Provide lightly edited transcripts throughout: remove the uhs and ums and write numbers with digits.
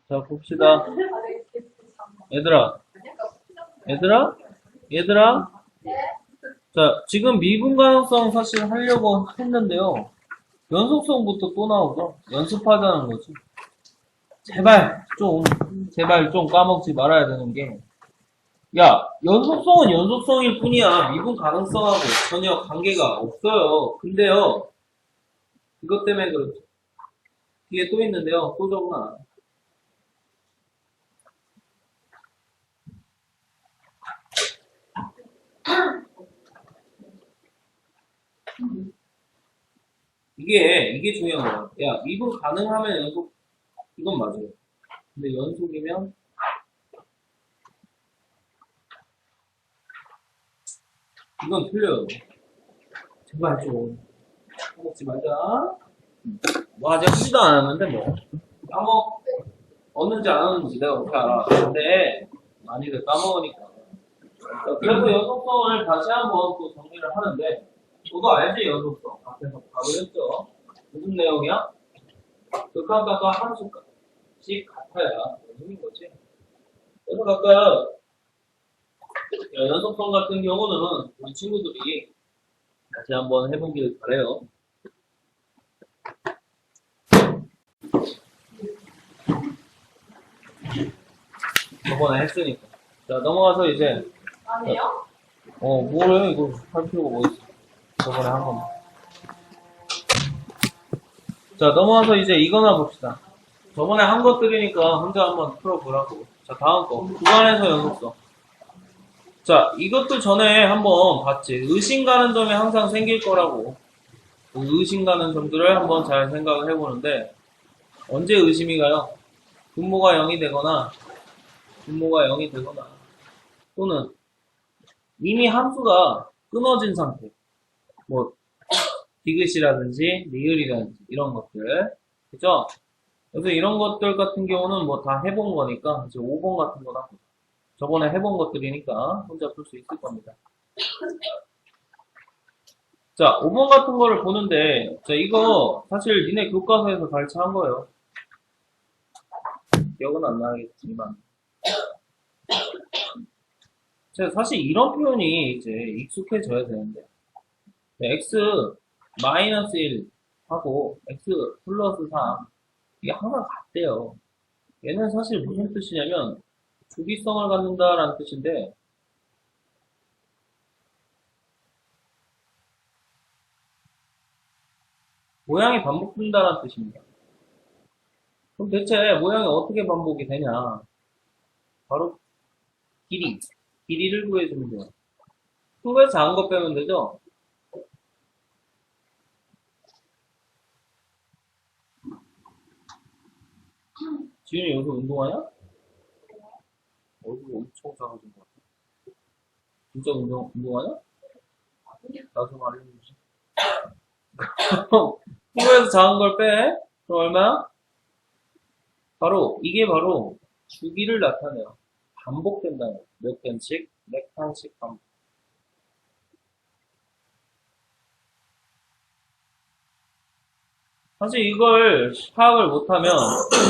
자, 봅시다. 얘들아, 얘들아, 얘들아. 자, 지금 미분 가능성 사실 하려고 했는데요. 연속성부터 또 나오죠? 연습하자는 거지. 제발 좀 까먹지 말아야 되는 게, 야, 연속성은 연속성일 뿐이야. 미분 가능성하고 전혀 관계가 없어요. 근데요, 이것 때문에 그렇죠. 뒤에 또 있는데요. 또 적어놔. 이게 중요한 거야. 야, 미분 가능하면 연속, 이건 맞아요. 근데 연속이면, 이건 틀려요. 제발 좀, 까먹지 말자. 뭐 아직 하지도 않았는데 뭐. 까먹었는지 안 왔는지 내가 어떻게 알아. 근데, 많이들 까먹으니까. 그래서 연속성을 다시 한번 또 정리를 하는데, 너도 알지, 연속성. 앞에서 바로 했죠. 무슨 내용이야? 극한값과 함수값이 같아야 연속인 거지. 그래서 각각 연속성 같은 경우는 우리 친구들이 다시 한번 해보길 바래요. 저번에 했으니까. 자, 넘어가서 이제. 아니에요? 뭐래? 이거 할 필요가 뭐 있어. 저번에 한 번. 자, 넘어가서 이제 이거나 봅시다. 저번에 한 것들이니까 혼자 한번 풀어보라고. 자, 다음 거. 구간에서 연속성. 자, 이것도 전에 한번 봤지. 의심 가는 점이 항상 생길 거라고. 의심 가는 점들을 한번 잘 생각을 해보는데, 언제 의심이 가요? 분모가 0이 되거나, 분모가 0이 되거나, 또는 이미 함수가 끊어진 상태. 뭐, 디귿이라든지, 리을이라든지, 이런 것들. 그죠? 그래서 이런 것들 같은 경우는 뭐 다 해본 거니까, 이제 5번 같은 거다. 저번에 해본 것들이니까 혼자 풀 수 있을 겁니다. 자, 5번 같은 거를 보는데, 자, 이거 사실 니네 교과서에서 발췌한 거예요. 기억은 안 나겠지만. 자, 사실 이런 표현이 이제 익숙해져야 되는데, x 마이너스 1 하고 x 플러스 3, 이게 항상 같대요. 얘는 사실 무슨 뜻이냐면, 주기성을 갖는다라는 뜻인데, 모양이 반복된다는 뜻입니다. 그럼 대체 모양이 어떻게 반복이 되냐? 바로 길이를 구해주면 돼요. 큰 거에서 작은 거 빼면 되죠? 지윤이 여기서 운동하냐? 얼굴이 엄청 작아진 것 같아. 진짜 운동하냐? 나 좀 알려주지. 큰 거에서 작은 걸 빼? 그럼 얼마야? 이게 바로 주기를 나타내요. 반복된다는 거예요. 몇 칸씩? 몇 칸씩 반복. 사실 이걸 파악을 못하면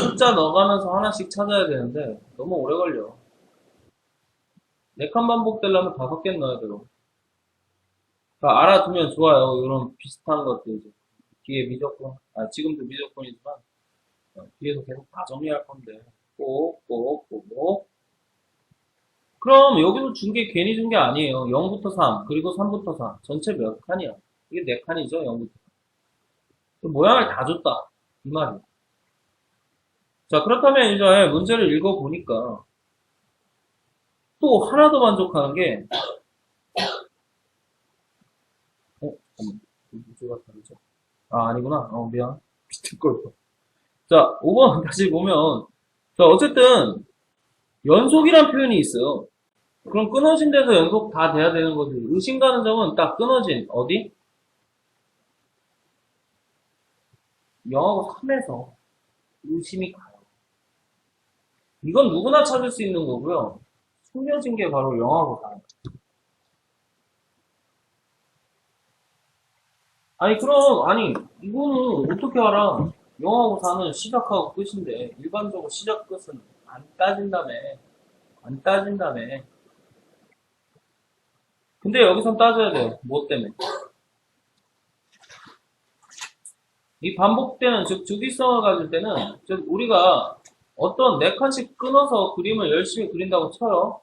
숫자 넣어가면서 하나씩 찾아야 되는데 너무 오래 걸려. 4칸 반복되려면 5개 넣어야 되고. 그러니까 알아두면 좋아요. 이런 비슷한 것들 이제. 뒤에 미적분, 지금도 미적분이지만 뒤에서 계속 다 정리할 건데 꼭. 그럼 여기서 준 게 괜히 준 게 아니에요. 0부터 3, 그리고 3부터 4. 전체 몇 칸이야? 이게 4칸이죠, 0부터 3. 모양을 다 줬다. 이 말이야. 자, 그렇다면 이제 문제를 읽어보니까 또 하나 더 만족하는 게, 잠깐만. 문제가 다르죠? 아니구나. 미안. 비틀 걸. 자, 5번 다시 보면, 자, 어쨌든 연속이란 표현이 있어요. 그럼 끊어진 데서 연속 다 돼야 되는 거지. 의심 가는 점은 딱 끊어진, 어디? 0하고 3에서 의심이 가요. 이건 누구나 찾을 수 있는 거고요. 숨겨진 게 바로 0하고 4. 이거는 어떻게 알아? 0하고 4는 시작하고 끝인데 일반적으로 시작 끝은 안 따진다며. 안 따진다며. 근데 여기선 따져야 돼요. 뭐 때문에? 이 반복되는 즉 주기성을 가질 때는 즉 우리가 어떤 네 칸씩 끊어서 그림을 열심히 그린다고 쳐요.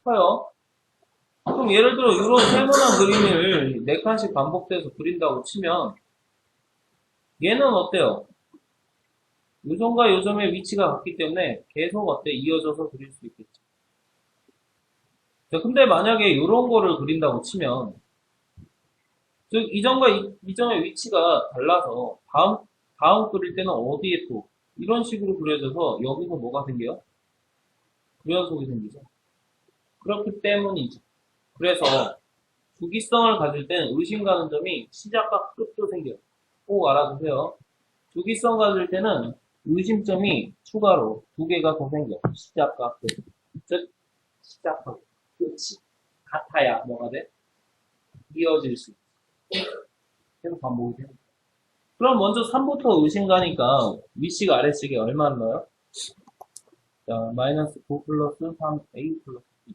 그럼 예를 들어 이런 세모난 그림을 네 칸씩 반복돼서 그린다고 치면 얘는 어때요? 요점과 요점의 위치가 같기 때문에 계속 어때? 이어져서 그릴 수 있겠죠. 자, 근데 만약에 이런 거를 그린다고 치면 즉 이점과 이점의 위치가 달라서 다음 그릴 때는 어디에 또 이런 식으로 그려져서 여기서 뭐가 생겨요? 구연속이 생기죠. 그렇기 때문이죠. 그래서 주기성을 가질 때는 의심 가는 점이 시작과 끝도 생겨요. 꼭 알아두세요. 주기성 가질 때는 의심점이 추가로 두 개가 더 생겨. 시작과 끝. 즉, 시작하고 끝이 같아야 뭐가 돼? 이어질 수 있어. 계속 반복이 되는 거야. 그럼 먼저 3부터 의심 가니까 위식 아래식이 얼마나 넣어요? 자, 마이너스 9 플러스 3a 플러스 b.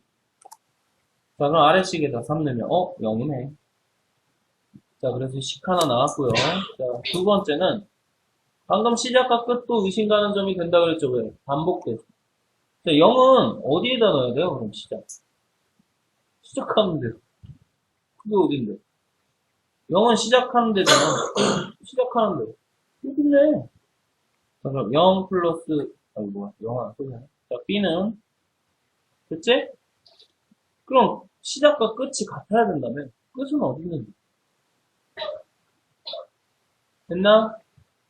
자, 그럼 아래식에다 3 넣으면 0이네. 자, 그래서 식 하나 나왔고요. 자, 두 번째는 방금 시작과 끝도 의심 가는 점이 된다 그랬죠? 왜? 반복돼서. 자, 0은 어디에다 넣어야 돼요? 그럼 시작하는 데. 그게 어딘데? 0은 시작하는 데잖아. 시작하는 데. 여기네. 자, 그럼 0 플러스, 아니, 뭐야. 0 안 쓰네. 자, b는, 됐지? 그럼 시작과 끝이 같아야 된다면, 끝은 어디 있는지. 됐나?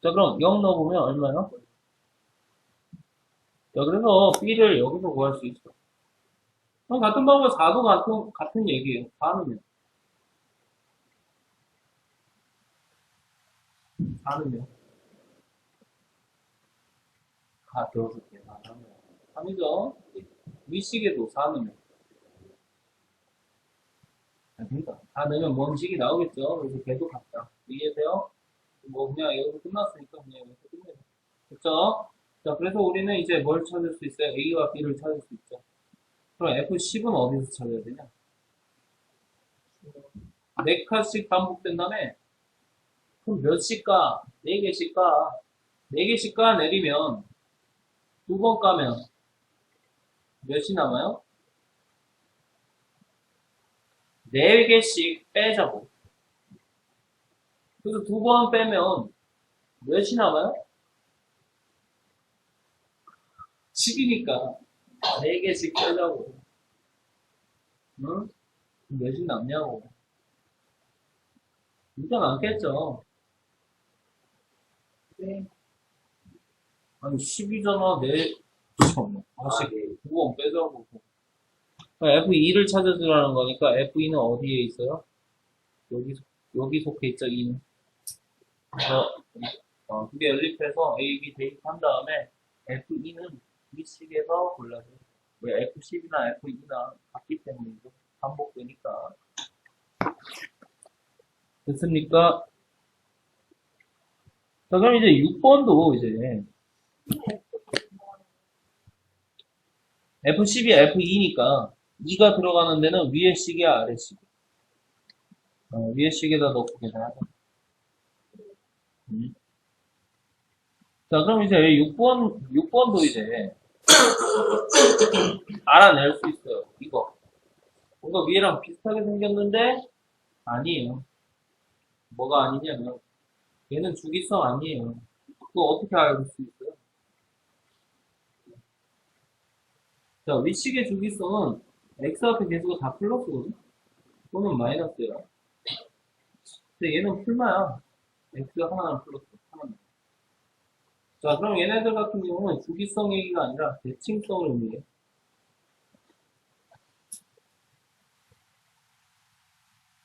자, 그럼 0 넣어보면 얼마야? 자, 그래서 b를 여기서 구할 수 있어. 그럼 같은 방법에 4도 같은 얘기예요. 4는 4는요. 다 들어줄게. 4는 3이죠? 위식에도 4는 그러니까 4 넣으면 뭔 식이 나오겠죠? 그래서 걔도 같다. 이해돼요? 뭐 그냥 여기서 끝났으니까 그냥 여기서 끝내요. 됐죠? 자, 그래서 우리는 이제 뭘 찾을 수 있어요? A와 B를 찾을 수 있죠. 그럼 F10은 어디서 찾아야 되냐? 4칸씩 반복된다음에 그럼 몇 시까? 4개씩 까. 4개씩 까 내리면 2번 까면 몇이 남아요? 4개씩 빼자고. 그래서 2번 빼면 몇이 남아요? 10이니까 4개씩 빼자고. 응? 몇이 남냐고. 일단 않겠죠. 네. 아니 10이잖아. 다시 9번 빼자고. F2를 찾아주라는 거니까 F2는 어디에 있어요? 여기 속해 있죠. 2는. 그게 연립해서 A, B 대입한 다음에 F2는 위식에서 골라줘요. 왜 F10이나 F2나 같기 때문이죠. 반복되니까. 됐습니까? 자, 그럼 이제 6번도 이제 F10이 F2니까 2가 들어가는 데는 위에 식이야, 아래 식? 위에 식에다 넣고 계산하자. 자, 그럼 이제 6번도 이제 알아낼 수 있어요. 이거. 뭔가 위에랑 비슷하게 생겼는데 아니에요. 뭐가 아니냐면 얘는 주기성 아니에요. 그거 어떻게 알 수 있어요? 자, 위식의 주기성은 x 앞에 계수가 다 플러스거든? 또는 마이너스야. 근데 얘는 풀마야. x 하나는 플러스, 하나는. 자, 그럼 얘네들 같은 경우는 주기성 얘기가 아니라 대칭성을 의미해.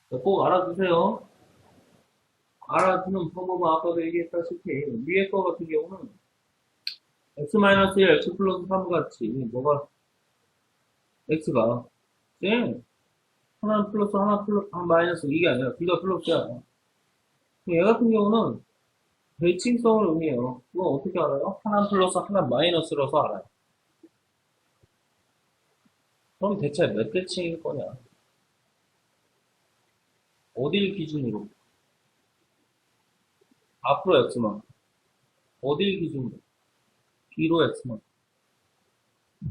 자, 꼭 알아두세요. 알아두는 방법은 아까도 얘기했다시피 위에 거 같은 경우는 x-1, x 플러스 3 같이 뭐가 x가 네. 하나는 플러스 하나 플러스 하나 마이너스 이게 아니라 둘 다 플러스야. 얘 같은 경우는 대칭성을 의미해요. 그건 어떻게 알아요? 하나 플러스 하나 마이너스라서 알아요. 그럼 대체 몇 대칭일 거냐? 어딜 기준으로? 앞으로 x만. 어딜 기준으로? 뒤로 x만.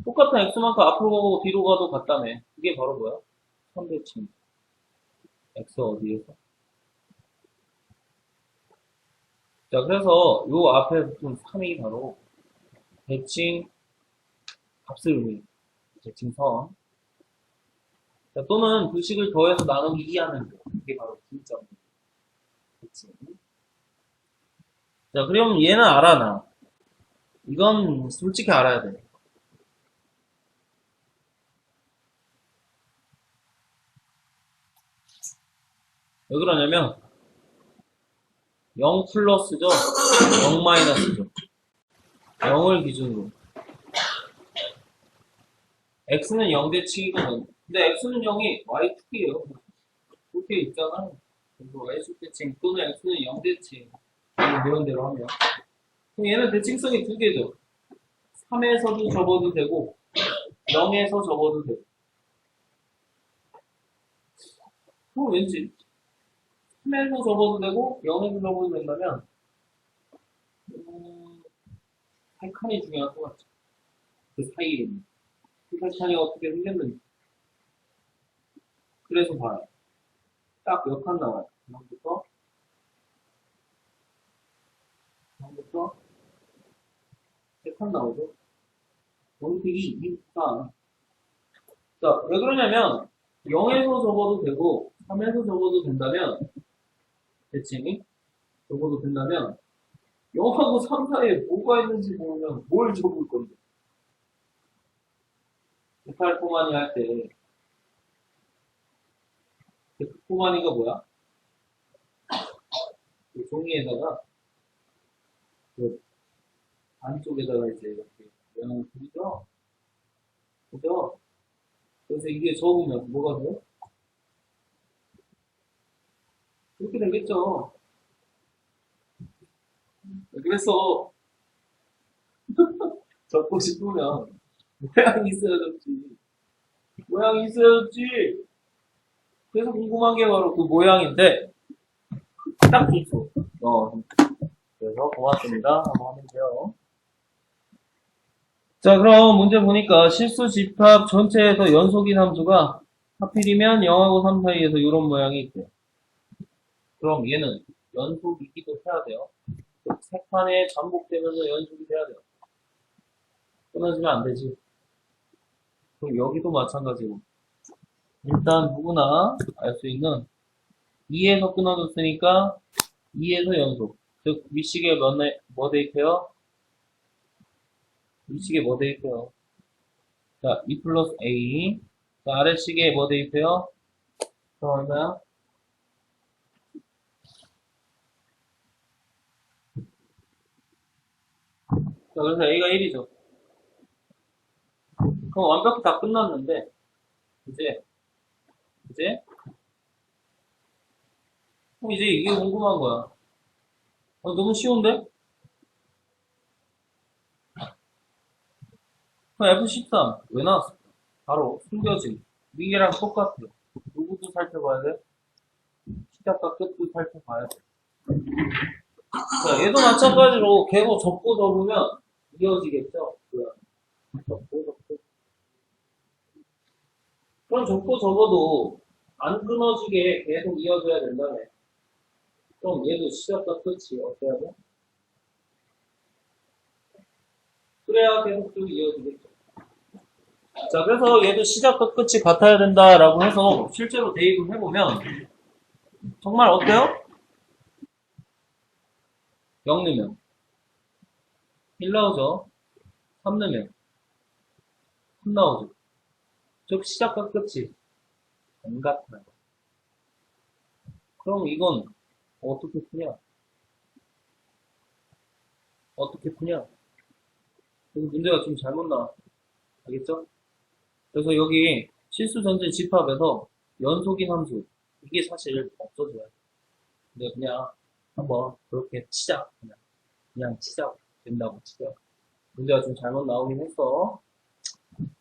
똑같은 x만큼 앞으로 가고 뒤로 가도 같다며. 그게 바로 뭐야? 3대칭. x 어디에서? 자, 그래서 요 앞에 붙은 3이 바로 대칭 값을 의미해요. 대칭선. 자, 또는 두 식을 더해서 나누기 2하는 거. 이게 바로 분점. 대칭. 자, 그럼 얘는 알아, 나. 이건 솔직히 알아야 돼. 왜 그러냐면 0 플러스죠, 0 마이너스죠. 0을 기준으로. x는 0대칭이거든. 근데 x는 0이 y축이에요. 그렇게 있잖아. 그래서 y축대칭 또는 x는 0대칭. 배운 대로 하면. 그럼 얘는 대칭성이 두 개죠. 3에서도 접어도 되고 0에서 접어도 되고. 그럼 왠지 3에서 접어도 되고 0에서 접어도 된다면 8칸이 중요할 것 같죠. 그 사이에 있는. 그 8칸이 어떻게 생겼는지. 그래서 봐요. 딱 몇 칸 나와요. 0부터 3칸 나오죠. 원픽이 2칸. 자, 왜 그러냐면 0에서 접어도 되고 3에서 접어도 된다면 대칭이 접어도 된다면 0하고 3 사이에 뭐가 있는지 모르면 뭘 접을 건데. 108포마니 할 때, 108포마니가 뭐야? 그 종이에다가, 그 안쪽에다가 이제 이렇게 모양을 그리죠? 그죠? 그래서 이게 접으면 뭐가 돼요? 그렇게 되겠죠? 그래서, 접고 싶으면, 모양이 있어야지. 모양이 있어야지. 그래서 궁금한 게 바로 그 모양인데, 딱 있어. 그래서 고맙습니다. 한번 하면 돼요. 자, 그럼 문제 보니까 실수 집합 전체에서 연속인 함수가 하필이면 0하고 3 사이에서 이런 모양이 있대요. 그럼 얘는 연속이기도 해야 돼요. 세 칸에 반복되면서 연속이 돼야 돼요. 끊어지면 안 되지. 그럼 여기도 마찬가지고. 일단 누구나 알 수 있는 2에서 끊어졌으니까 2에서 연속. 즉 윗식에 뭐 대입해요? 윗식에 뭐 대입해요? 자, 2 플러스 a. 자, 아래식에 뭐 대입해요? 그럼 얼마야? 자, 그래서 a가 1이죠. 그럼 완벽히 다 끝났는데 이제 그럼 이제 이게 궁금한 거야. 너무 쉬운데? 그럼 F13 왜 나왔어? 바로 숨겨진 위에랑 똑같아요. 누구도 살펴봐야 돼? 시작과 끝도 살펴봐야 돼. 자, 얘도 마찬가지로 계속 접고 접으면 이어지겠죠? 접고 접고. 그럼 접고 접어도 안 끊어지게 계속 이어져야 된다며. 그럼 얘도 시작과 끝이 어때야 돼? 그래야 계속 쭉 이어지겠죠. 자, 그래서 얘도 시작과 끝이 같아야 된다라고 해서 실제로 대입을 해보면 정말 어때요? 0 넣으면 1 나오죠. 3 넣으면 3 나오죠. 즉 시작과 끝이 안 같아요. 그럼 이건 어떻게 푸냐? 어떻게 푸냐? 여기 문제가 좀 잘못 나왔어. 알겠죠? 그래서 여기 실수 전제 집합에서 연속인 함수 이게 사실 없어져요. 근데 그냥 한번 그렇게 치자. 그냥. 그냥 치자고. 된다고 치자고. 문제가 좀 잘못 나오긴 했어.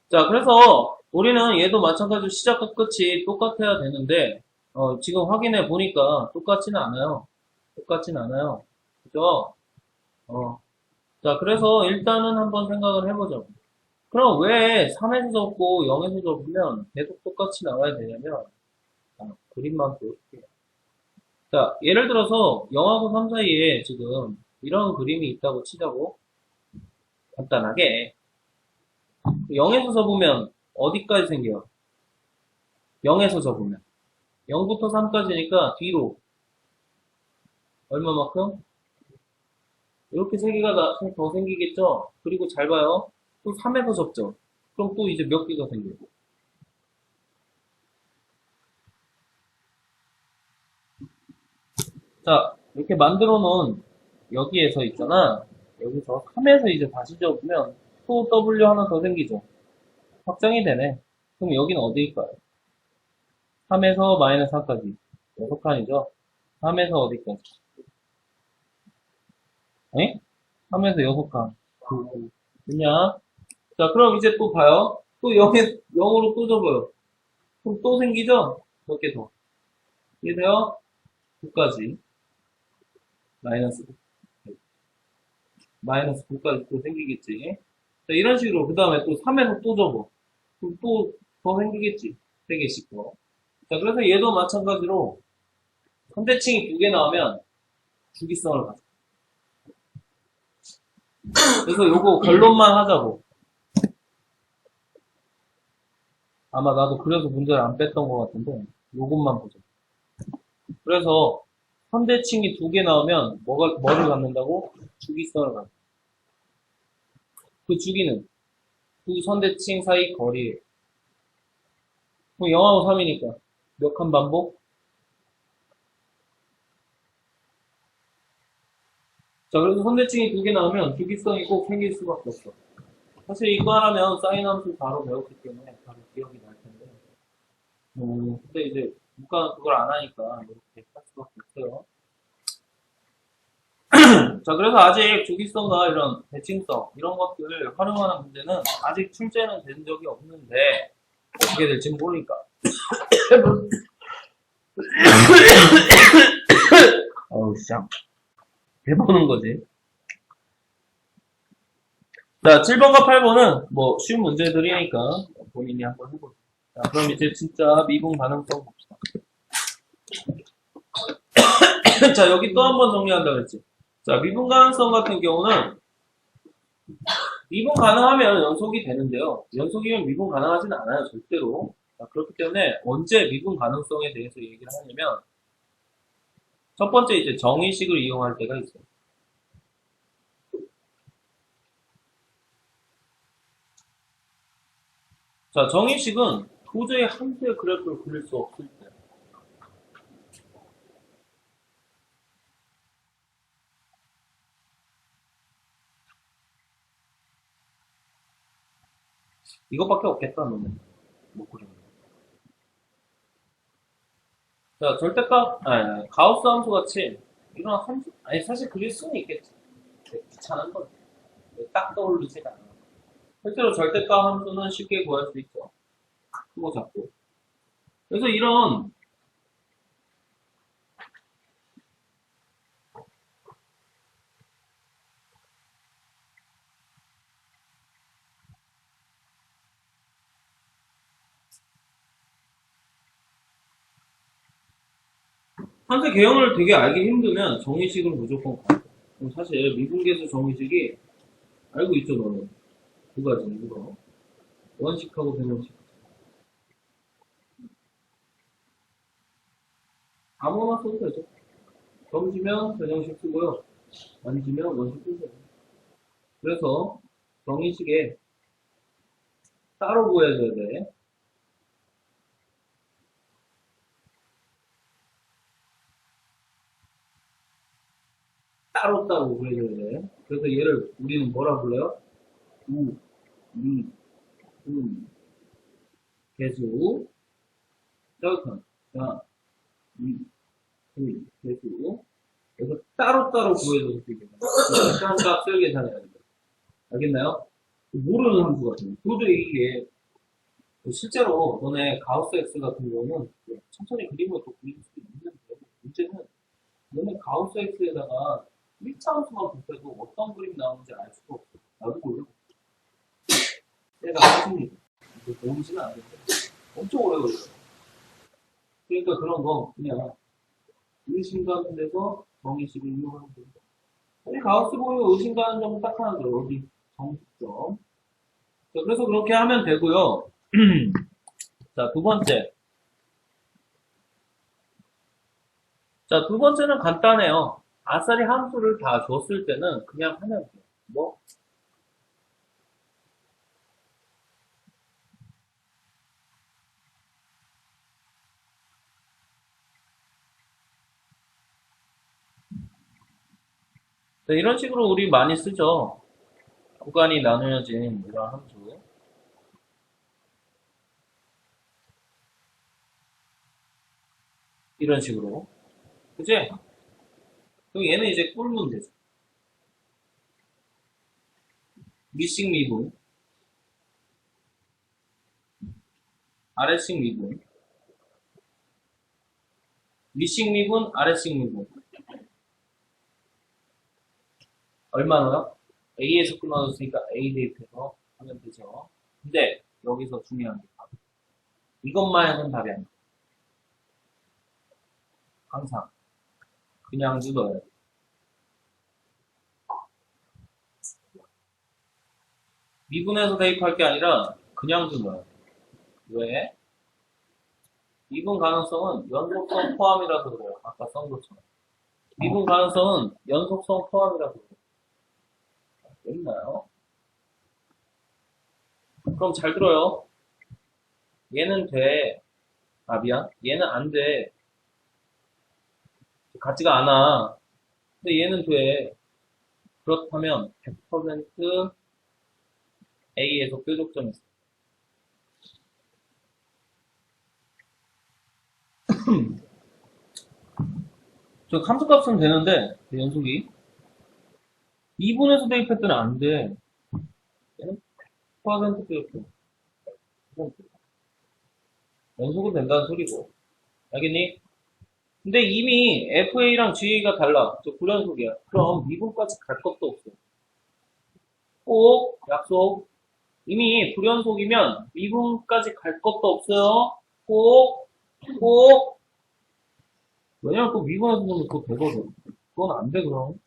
자, 그래서 우리는 얘도 마찬가지로 시작과 끝이 똑같아야 되는데, 지금 확인해 보니까 똑같지는 않아요. 똑같지는 않아요. 그죠? 어. 자, 그래서 일단은 한번 생각을 해보자고. 그럼 왜 3에서 접고 0에서 접으면 계속 똑같이 나와야 되냐면, 그림만 보여줄게요. 자, 예를 들어서 0하고 3 사이에 지금 이런 그림이 있다고 치자고. 간단하게. 0에서 접으면 어디까지 생겨요? 0에서 접으면. 0부터 3까지니까 뒤로. 얼마만큼? 이렇게 3개가 더 생기겠죠? 그리고 잘 봐요. 또 3에서 접죠. 그럼 또 이제 몇 개가 생겨요? 자, 이렇게 만들어 놓은 여기에서 있잖아. 여기서 3에서 이제 다시 접으면 또 W 하나 더 생기죠. 확장이 되네. 그럼 여기는 어디일까요? 3에서 마이너스 4까지. 6칸이죠? 3에서 어디까지? 에? 3에서 6칸. 그냥. 자, 그럼 이제 또 봐요. 또 0으로 또 접어요. 그럼 또 생기죠? 몇 개 더. 이해돼요? 9까지. 마이너스 9. 마이너스 9까지 또 생기겠지. 자, 이런 식으로. 그 다음에 또 3에서 또 접어. 그럼 또 더 생기겠지. 3개씩 더. 자, 그래서 얘도 마찬가지로 선대칭이 2개 나오면 주기성을 가져. 그래서 요거 결론만 하자고. 아마 나도 그래서 문제를 안 뺐던 것 같은데 요것만 보자. 그래서 선대칭이 2개 나오면 뭐를 갖는다고? 주기성을 갖는. 그 주기는 두 선대칭 사이 거리예요. 그럼 0하고 3이니까 몇 칸 반복? 자, 그래서 선대칭이 2개 나오면 주기성이 꼭 생길 수밖에 없어. 사실 이거 하려면 사인 함수 바로 배웠기 때문에 바로 기억이 날 텐데. 근데 이제 문과는 그걸 안 하니까 이렇게 할 수밖에 없어요. 자, 그래서 아직 주기성과 이런 대칭성 이런 것들을 활용하는 문제는 아직 출제는 된 적이 없는데 어떻게 될지 모르니까 어우 쌍 해보는 거지. 자, 7번과 8번은 뭐 쉬운 문제들이니까 본인이 한번 해보세요. 자, 그럼 이제 진짜 미분 가능성 봅시다. 자, 여기 또 한 번 정리한다 그랬지. 자, 미분 가능성 같은 경우는 미분 가능하면 연속이 되는데요. 연속이면 미분 가능하진 않아요, 절대로. 자, 그렇기 때문에 언제 미분 가능성에 대해서 얘기를 하냐면 첫 번째 이제 정의식을 이용할 때가 있어요. 자, 정의식은 도저히 함수의 그래프를 그릴 수 없을 때. 이것밖에 없겠다, 너는. 못 그리는. 자, 절대값, 가우스 함수 같이 이런 함수, 아니, 사실 그릴 수는 있겠지. 귀찮은 거지. 딱 떠오르지가 않아. 실제로 절대값 함수는 쉽게 구할 수 있죠. 그거 잡고. 그래서 이런 판세 개형을 되게 알기 힘들면 정의식을 무조건 가. 그럼 사실 미분계수 정의식이 알고 있죠, 너는. 두 가지, 이거. 원식하고 변형식. 아무거나 써도 되죠. 점지면 변형식 쓰고요. 아니지면 원식 쓰세요. 그래서 정의식에 따로 구해줘야 돼. 따로 구해줘야 돼. 그래서 얘를 우리는 뭐라 불러요? 우, 미, 분, 개수, 짤칸. 자, 이, 분, 개수. 그래서 따로따로 구해줘서 되겠네. 일단 값을 계산해야 된다. 알겠나요? 모르는 함수 같은 거. 도저히 이게, 실제로 너네 가우스 X 같은 경우는 천천히 그림을 또 그릴 수도 있는데, 문제는 너네 가우스 X에다가 1차 함수만 곱해도 어떤 그림이 나오는지 알 수가 없어. 나도 몰라. 내가 하십니다. 모르지는 않는데. 엄청 오래 걸려요. 그러니까 그런 거, 그냥, 의심 가는 데서 정의식을 이용하는 거예요. 우리 가우스 보면 의심 가는 점은 딱 하나 더, 어디? 정수점. 자, 그래서 그렇게 하면 되고요. 자, 두 번째. 자, 두 번째는 간단해요. 아싸리 함수를 다 줬을 때는 그냥 하면 돼요. 뭐? 자, 이런 식으로 우리 많이 쓰죠. 구간이 나누어진 이런 함수. 이런 식으로. 그치? 그럼 얘는 이제 꿀면 되죠. 밑식 미분, 아래식 미분, 밑식 미분, 아래식 미분. 얼마나요? A에서 끊어졌으니까 A 대입해서 하면 되죠. 근데 여기서 중요한 게 답. 이것만 해서는 답이 안 돼. 항상 그냥 넣어야 돼. 미분해서 대입할 게 아니라 그냥 넣어야 돼. 왜? 미분 가능성은 연속성 포함이라서 그래요. 아까 쓴 것처럼. 미분 가능성은 연속성 포함이라서 그래요. 있나요? 그럼 잘 들어요. 얘는 돼. 아, 미안. 얘는 안 돼. 같지가 않아. 근데 얘는 돼. 그렇다면 100% A에서 뾰족점이 있어. 저 함수값은 되는데 연속이 2분에서 대입했더니 안 돼. 얘는 100% 뾰족점. 연속은 된다는 소리고. 알겠니? 근데 이미 FA랑 GA가 달라. 저 불연속이야. 그럼 미분까지 갈 것도 없어. 꼭 약속. 이미 불연속이면 미분까지 갈 것도 없어요. 꼭. 왜냐면 또 미분해서 보면 그거 되거든. 그건 안 돼, 그럼.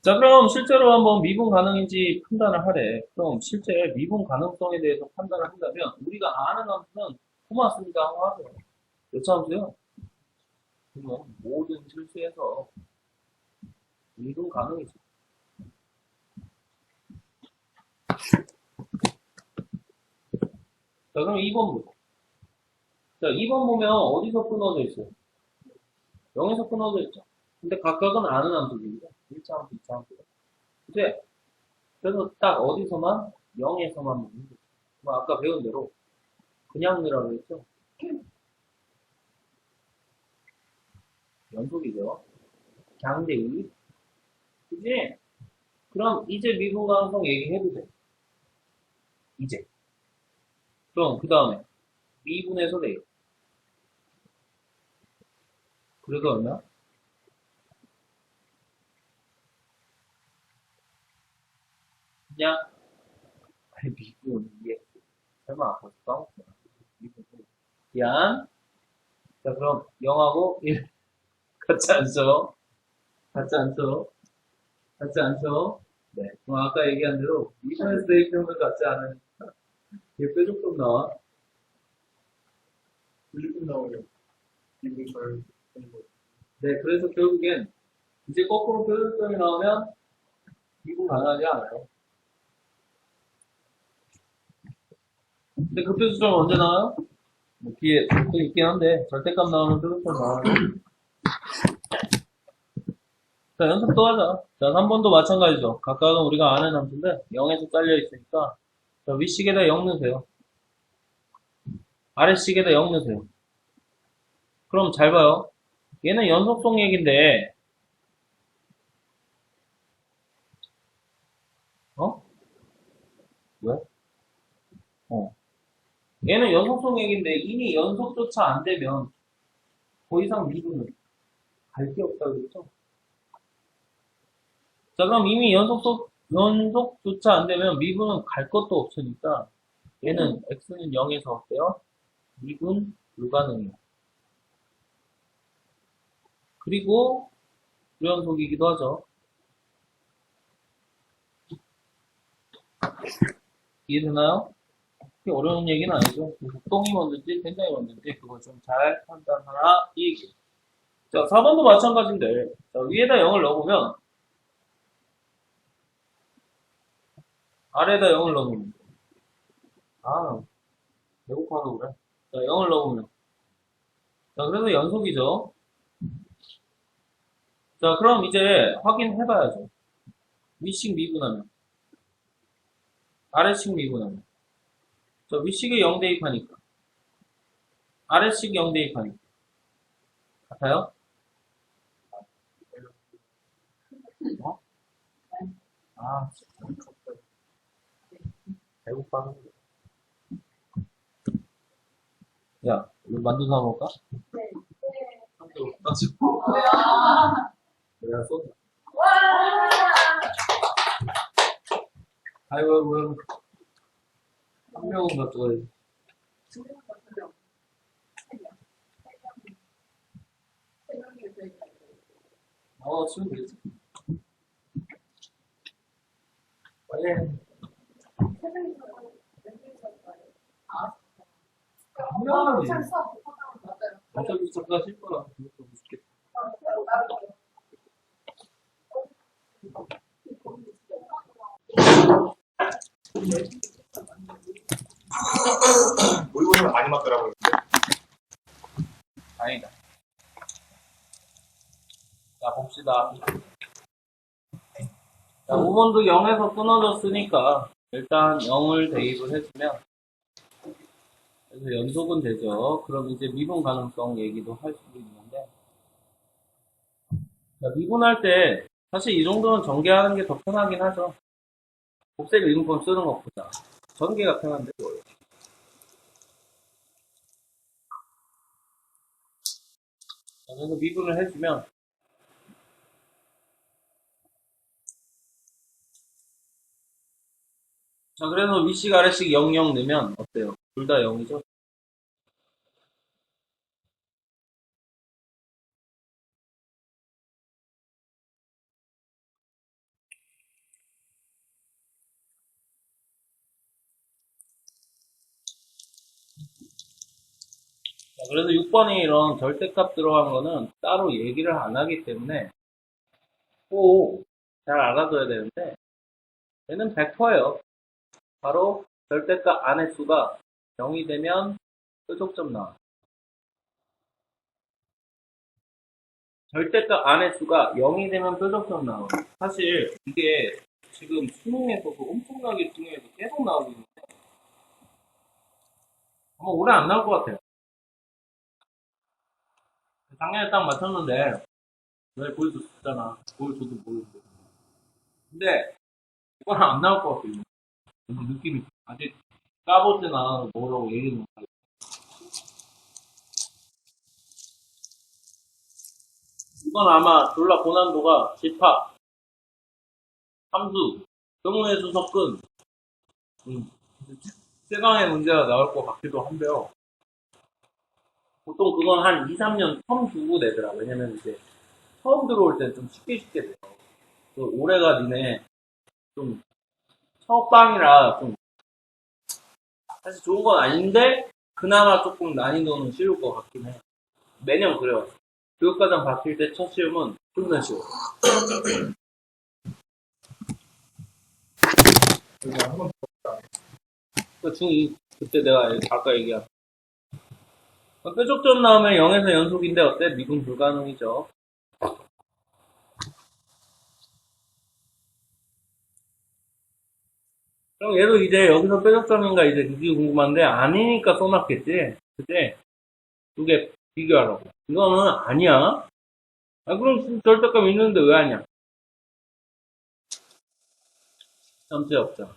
자, 그럼 실제로 한번 미분 가능인지 판단을 하래. 그럼 실제 미분 가능성에 대해서 판단을 한다면 우리가 아는 함수는 고맙습니다 하고 하세요. 몇 차 함수요? 그러면 모든 실수에서 미분 가능이지. 자, 그럼 2번 보자. 자, 2번 보면 어디서 끊어져 있어요? 0에서 끊어져 있죠. 근데 각각은 아는 함수입니다. 1차 함수, 2차 함수. 그치? 그래서 딱 어디서만? 0에서만 먹는 거죠. 뭐 아까 배운 대로 그냥 넣으라고 했죠? 연속이죠. 강제이. 그치? 그럼 이제 미분 가능성 얘기해도 돼. 이제. 그럼 그 다음에 미분해서 돼요. 그래도 얼마? 그냥 미분 이게 설마 아까 까먹었나? 미분 미안. 자, 그럼 0하고 1 같지 않죠? 같지 않죠? 같지 않죠? 네. 그럼 아까 얘기한 대로 미분에서 대입형을 같지 않은 이게 뾰족점 나와. 뾰족점 나오죠. 미분 잘 되는 거죠. 네, 그래서 결국엔 이제 거꾸로 뾰족점이 나오면 미분 가능하지 않아요. 근데 그 뾰족점은 언제 나와요? 뭐 뒤에 또 있긴 한데 절대값 나오면 뾰족점 나와요. 자, 연습 또 하자. 자, 3번도 마찬가지죠. 각각은 우리가 아는 함수인데 0에서 잘려 있으니까 자, 윗식에다 0 넣으세요. 아래식에다 0 넣으세요. 그럼 잘 봐요. 얘는 연속성 얘긴데, 어? 왜? 어. 얘는 연속성 얘긴데, 이미 연속조차 안 되면, 더 이상 미분은 갈 게 없다고 그랬죠? 자, 그럼 이미 연속조차 안 되면 미분은 갈 것도 없으니까, 얘는 x는 0에서 어때요? 미분 불가능해요. 그리고 불연속이기도 하죠. 이해되나요? 그렇게 어려운 얘기는 아니죠. 복동이 뭔지 된장이 뭔지 그걸 좀 잘 판단하라 이 얘기. 자, 4번도 마찬가지인데 자, 위에다 0을 넣어보면 아래에다 0을 넣어보면 아 배고파서 그래. 자, 0을 넣어보면 자, 그래서 연속이죠. 자, 그럼 이제 확인해봐야죠. 위식 미분하면 아래식 미분하면 자, 위식에 0 대입하니까 아래식 0 대입하니까 같아요? 어? 아 배고파서 그래. 야, 우리 만두 사 먹을까? 한개 따지고 내가 쏜다. 아이고, 아이고, 한 명은 가져가야지. 치면 되지. 빨리 해. 한 명은 어차피 잠깐 쉴 거라. 그것도 무섭겠다. 모의고사가 많이 맞더라고요. 다행이다. 자, 봅시다. 자, 5번도 0에서 끊어졌으니까 일단 0을 대입을 해주면 그래서 연속은 되죠. 그럼 이제 미분 가능성 얘기도 할 수도 있는데 자, 미분할 때 사실 이 정도는 전개하는 게 더 편하긴 하죠. 곱셈 미분법 쓰는 것보다 전개가 편한데 뭘. 자, 그래서 미분을 해주면 자, 그래서 위식 아래식 0, 0 넣으면 어때요? 둘 다 0이죠? 자, 그래서 6번이 이런 절대값 들어간 거는 따로 얘기를 안 하기 때문에 꼭 잘 알아둬야 되는데 얘는 100%예요. 바로 절대값 안의 수가 0이 되면 뾰족점 나와요. 절대값 안의 수가 0이 되면 뾰족점 나와요. 사실 이게 지금 수능에서도 엄청나게 중요해서 계속 나오고 있는데 아마 오래 안 나올 것 같아요. 작년에 딱 맞췄는데 왜 보여줬잖아. 보여줘도 모르는데. 근데 이건 안 나올 것 같아요. 느낌이 아직 까보진 않아서 뭐라고 얘기는 못하겠어. 이건 아마 졸라 고난도가 집합, 함수, 정문의 수석근, 음, 세강의 문제가 나올 것 같기도 한데요. 보통 그건 한 2, 3년 처음 두고 내더라. 왜냐면 이제 처음 들어올 때 좀 쉽게 돼요. 그 올해가 니네 좀 첫방이라 좀 사실 좋은 건 아닌데 그나마 조금 난이도는 쉬울 것 같긴 해. 매년 그래요. 교육과정 바뀔 때 첫 시험은 존나 쉬워. 그 중2 그때 내가 아까 얘기한 뾰족점 나오면 0에서 연속인데 어때? 미분 불가능이죠. 그럼 얘도 이제 여기서 뾰족점인가 이제 그게 궁금한데 아니니까 써놨겠지. 그치? 두 개 비교하라고. 이거는 아니야. 아, 그럼 절대값 있는데 왜 아니야? 전체 없잖아.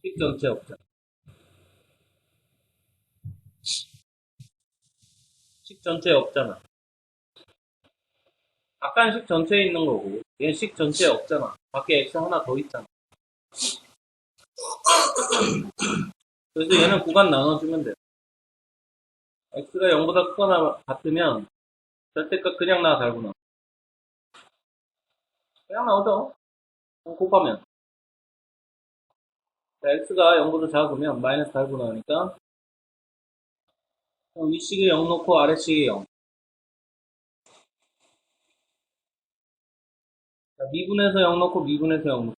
식 전체 없잖아. 식 전체에 없잖아. 아까는 식 전체에 있는 거고, 얘는 식 전체에 없잖아. 밖에 x 하나 더 있잖아. 그래서 얘는 구간 나눠주면 돼. x가 0보다 크거나 같으면 절대값 그냥 나와 달고 나와. 그냥 나오죠. 곱하면. 자, x가 0보다 작으면 마이너스 달고 나오니까 위식에 0 놓고 아래식에 0. 자, 미분에서 0 놓고 미분에서 0 놓고.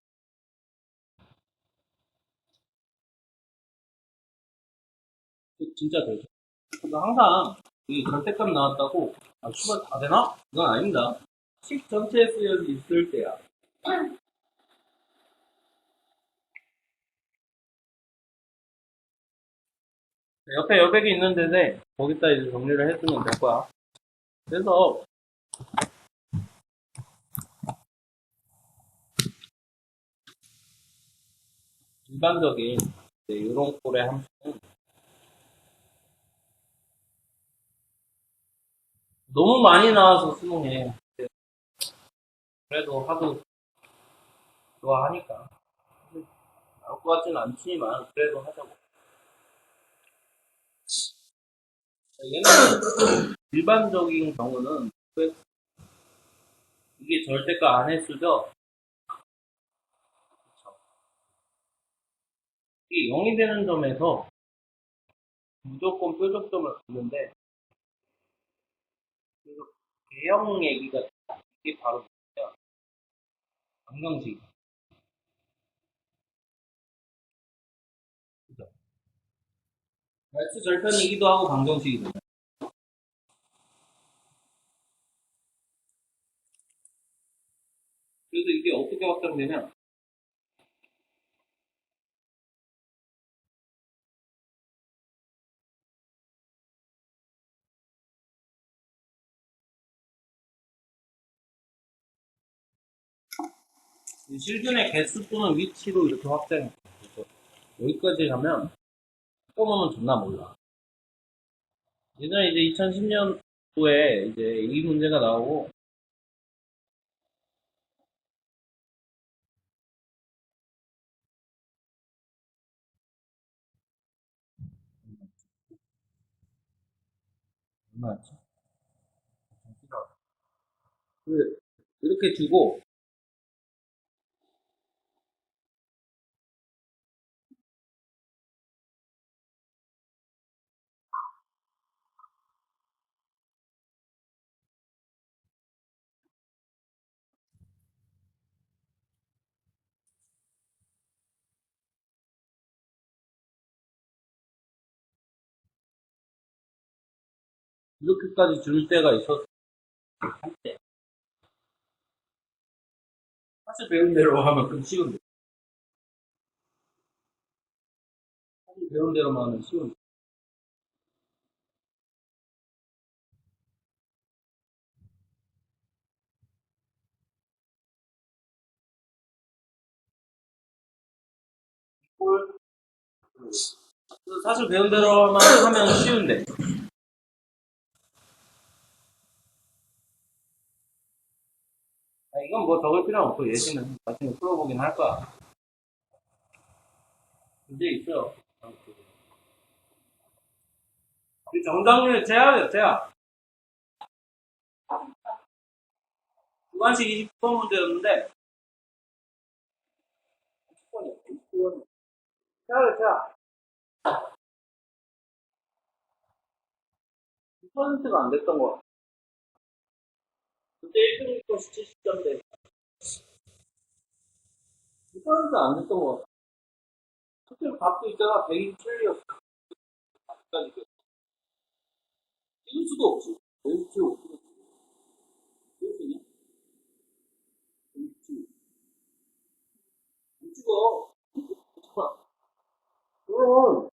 진짜 되죠. 그러니까 항상 이 절대값 나왔다고 수가 다 되나? 이건 아닙니다. 식 전체에 쓰여 있을 때야. 옆에 여백이 있는 데인데 거기다 이제 정리를 해주면 될 거야. 그래서 일반적인 이런 꼴의 함수는 너무 많이 나와서 수능에 그래도 하도 좋아하니까 나올 것 같지는 않지만 그래도 하자고. 얘는 일반적인 경우는 이게 절대값 안에 쓰죠. 이게 0이 되는 점에서 무조건 뾰족점을 긋는데 그래서 개형 얘기가 이게 바로 뭐냐 방정식. 그죠? x 절편이기도 하고 방정식이죠. 그래서 이게 어떻게 확장되냐? 실균의 개수 또는 위치로 이렇게 확장해요. 여기까지 가면 한꺼번은 존나 몰라. 예전에 이제 2010년도에 이제 이 문제가 나오고 얼마였지? 이렇게 주고 이렇게까지 줄 때가 있었을 때 사실 배운 대로 하면 좀 쉬운데 사실 배운 대로만 하면 쉬운데 사실 배운 대로만 하면 쉬운데 이건 뭐 적을 필요는 없고 예시는 나중에 풀어보긴 할 거야. 문제 있어요. 정답률 제하요 제하. 주관식 20번 문제였는데 20번이요. 20번. 제하요 제하. 10%가 안 됐던 거. 그때 1등급 것이 70점대. 10%안 됐던 거. 실제로 값도 있잖아. 127이었어. 아직까지. 찍을 수도 없지. 127 없지. 찍을 수 있냐? 127. 못 찍어. 잠깐. 그럼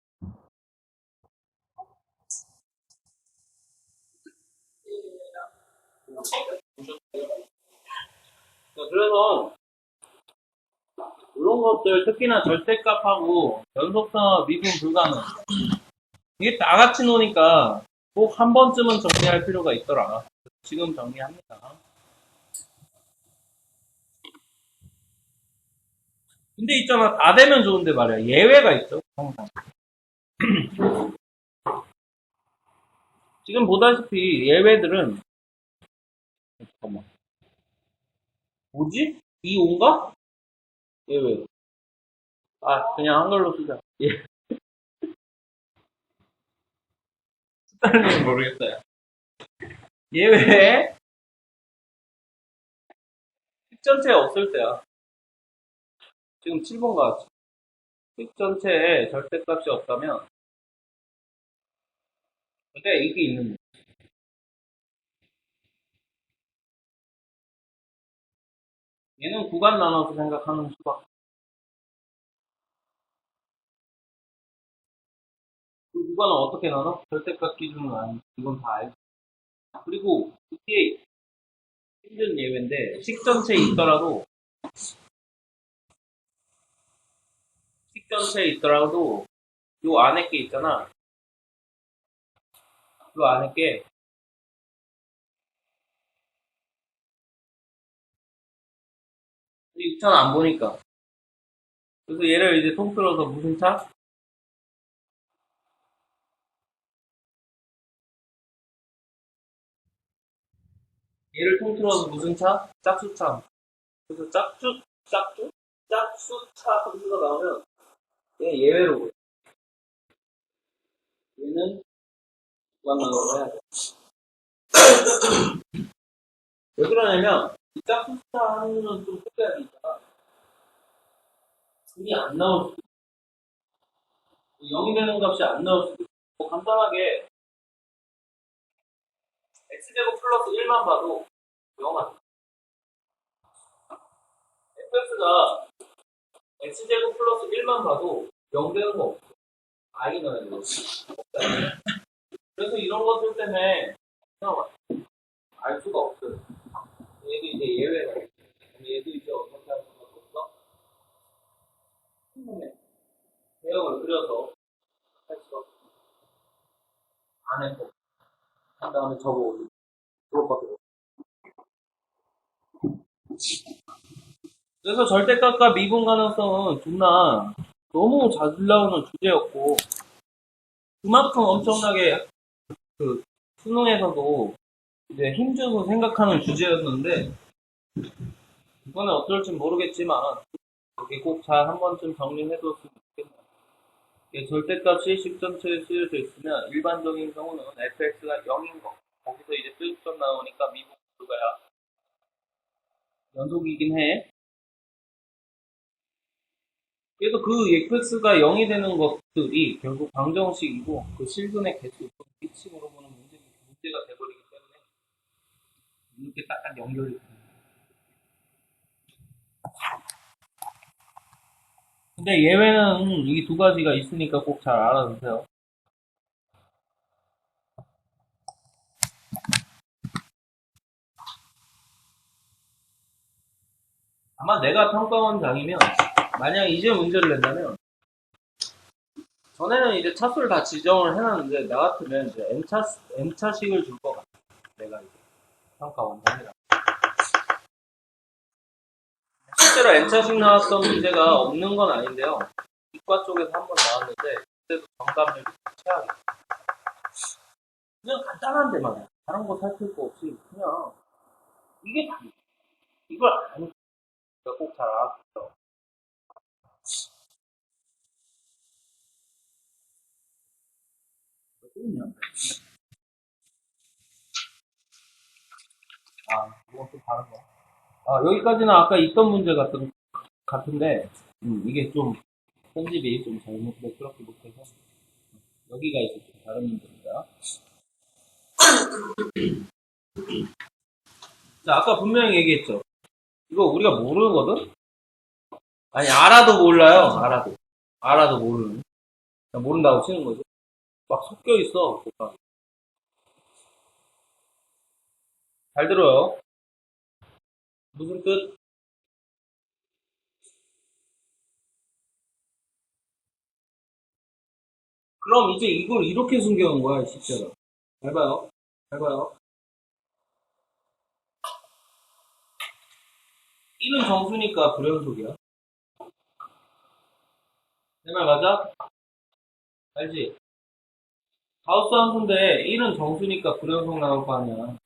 그래서 이런 것들 특히나 절대값하고 연속성과 미분 불가능 이게 다 같이 노니까 꼭 한 번쯤은 정리할 필요가 있더라. 지금 정리합니다. 근데 있잖아, 다 되면 좋은데 말이야. 예외가 있죠, 항상. 지금 보다시피 예외들은 잠깐만. 뭐지? 이 5인가? 예외. 아, 그냥 한글로 쓰자. 예. 스타일링은 모르겠어요. 예외 식 전체에 없을 때야. 지금 7번 같이. 식 전체에 절대값이 없다면 그때 이게 있는 거야. 얘는 구간 나눠서 생각하는 수밖에. 그 구간은 어떻게 나눠? 절대값 기준은 아니고 이건 다 알지. 그리고 이게 힘든 예외인데 식 전체에 있더라도 식 전체에 있더라도 요 안에 게 있잖아. 요 안에 게 6천 안 보니까. 그래서 얘를 이제 통틀어서 무슨 차? 얘를 통틀어서 무슨 차? 짝수차. 그래서 짝수차 함수가 나오면 얘 예외로 보여. 얘는 무관나눠서 해야 돼. 왜 그러냐면 이 짝수차 함수는 좀 특별해야 되니까 이게 안 나올 수도 있고 0이 되는 값이 안 나올 수도 있고 뭐 간단하게 x제곱 플러스 1만 봐도 0안 돼. fx가 x제곱 플러스 1만 봐도 0 되는 거 없어. i 넣어야 돼. 그래서 이런 것들 때문에 그냥 알 수가 없어요. 얘도 이제 예외가 있어. 얘도 이제 어떻게 할 수가 없어? 대형을 그려서 할 수가 없어. 안에 한 다음에 접어 올리고 그것밖에 없어. 그래서 절대값과 미분 가능성은 존나 너무 자주 나오는 주제였고 그만큼 엄청나게 그 수능에서도 이제 힘주고 생각하는 주제였는데 이번에 어떨지 모르겠지만 여기 꼭 잘 한 번쯤 정리해뒀으면 좋겠네요. 이게 절대값이 식 전체에 쓰여져 있으면 일반적인 경우는 fx가 0인 거 거기서 이제 수익점 나오니까 미분 불가야 연속이긴 해. 그래서 그 fx가 0이 되는 것들이 결국 방정식이고 그 실근의 개수, 피칭으로 보는 문제가 돼버리기 때문에 이렇게 딱딱 연결이 됩니다. 근데 예외는 이 두 가지가 있으니까 꼭 잘 알아두세요. 아마 내가 평가원장이면 만약 이제 문제를 낸다면 전에는 이제 차수를 다 지정을 해놨는데 나 같으면 이제 N차식을 줄 것 같아. 내가 이제 평가원장이라. 실제로 N차식 나왔던 문제가 없는 건 아닌데요. 이과 쪽에서 한 번 나왔는데 그때도 정답률이 최악이에요. 그냥 간단한 데만 해. 다른 거 살필 거 없이 그냥 이게 답이야. 이걸 아니까 꼭 잘 알아듣죠. 이건 좀 다른 거. 여기까지는 아까 있던 문제 같은데, 이게 좀 편집이 좀 매끄럽게 못해서 여기가 이제 좀 다른 문제입니다. 자, 아까 분명히 얘기했죠. 이거 우리가 모르거든? 아니, 알아도 몰라요. 알아도 모르는. 그냥 모른다고 치는 거죠. 막 섞여 있어. 잘 들어요. 무슨 뜻? 그럼 이제 이걸 이렇게 숨겨놓은 거야, 진짜로. 잘 봐요. 잘 봐요. 1은 정수니까 불연속이야. 내 말 맞아? 알지? 가우스 함수인데 1은 정수니까 불연속 나올 거 아니야.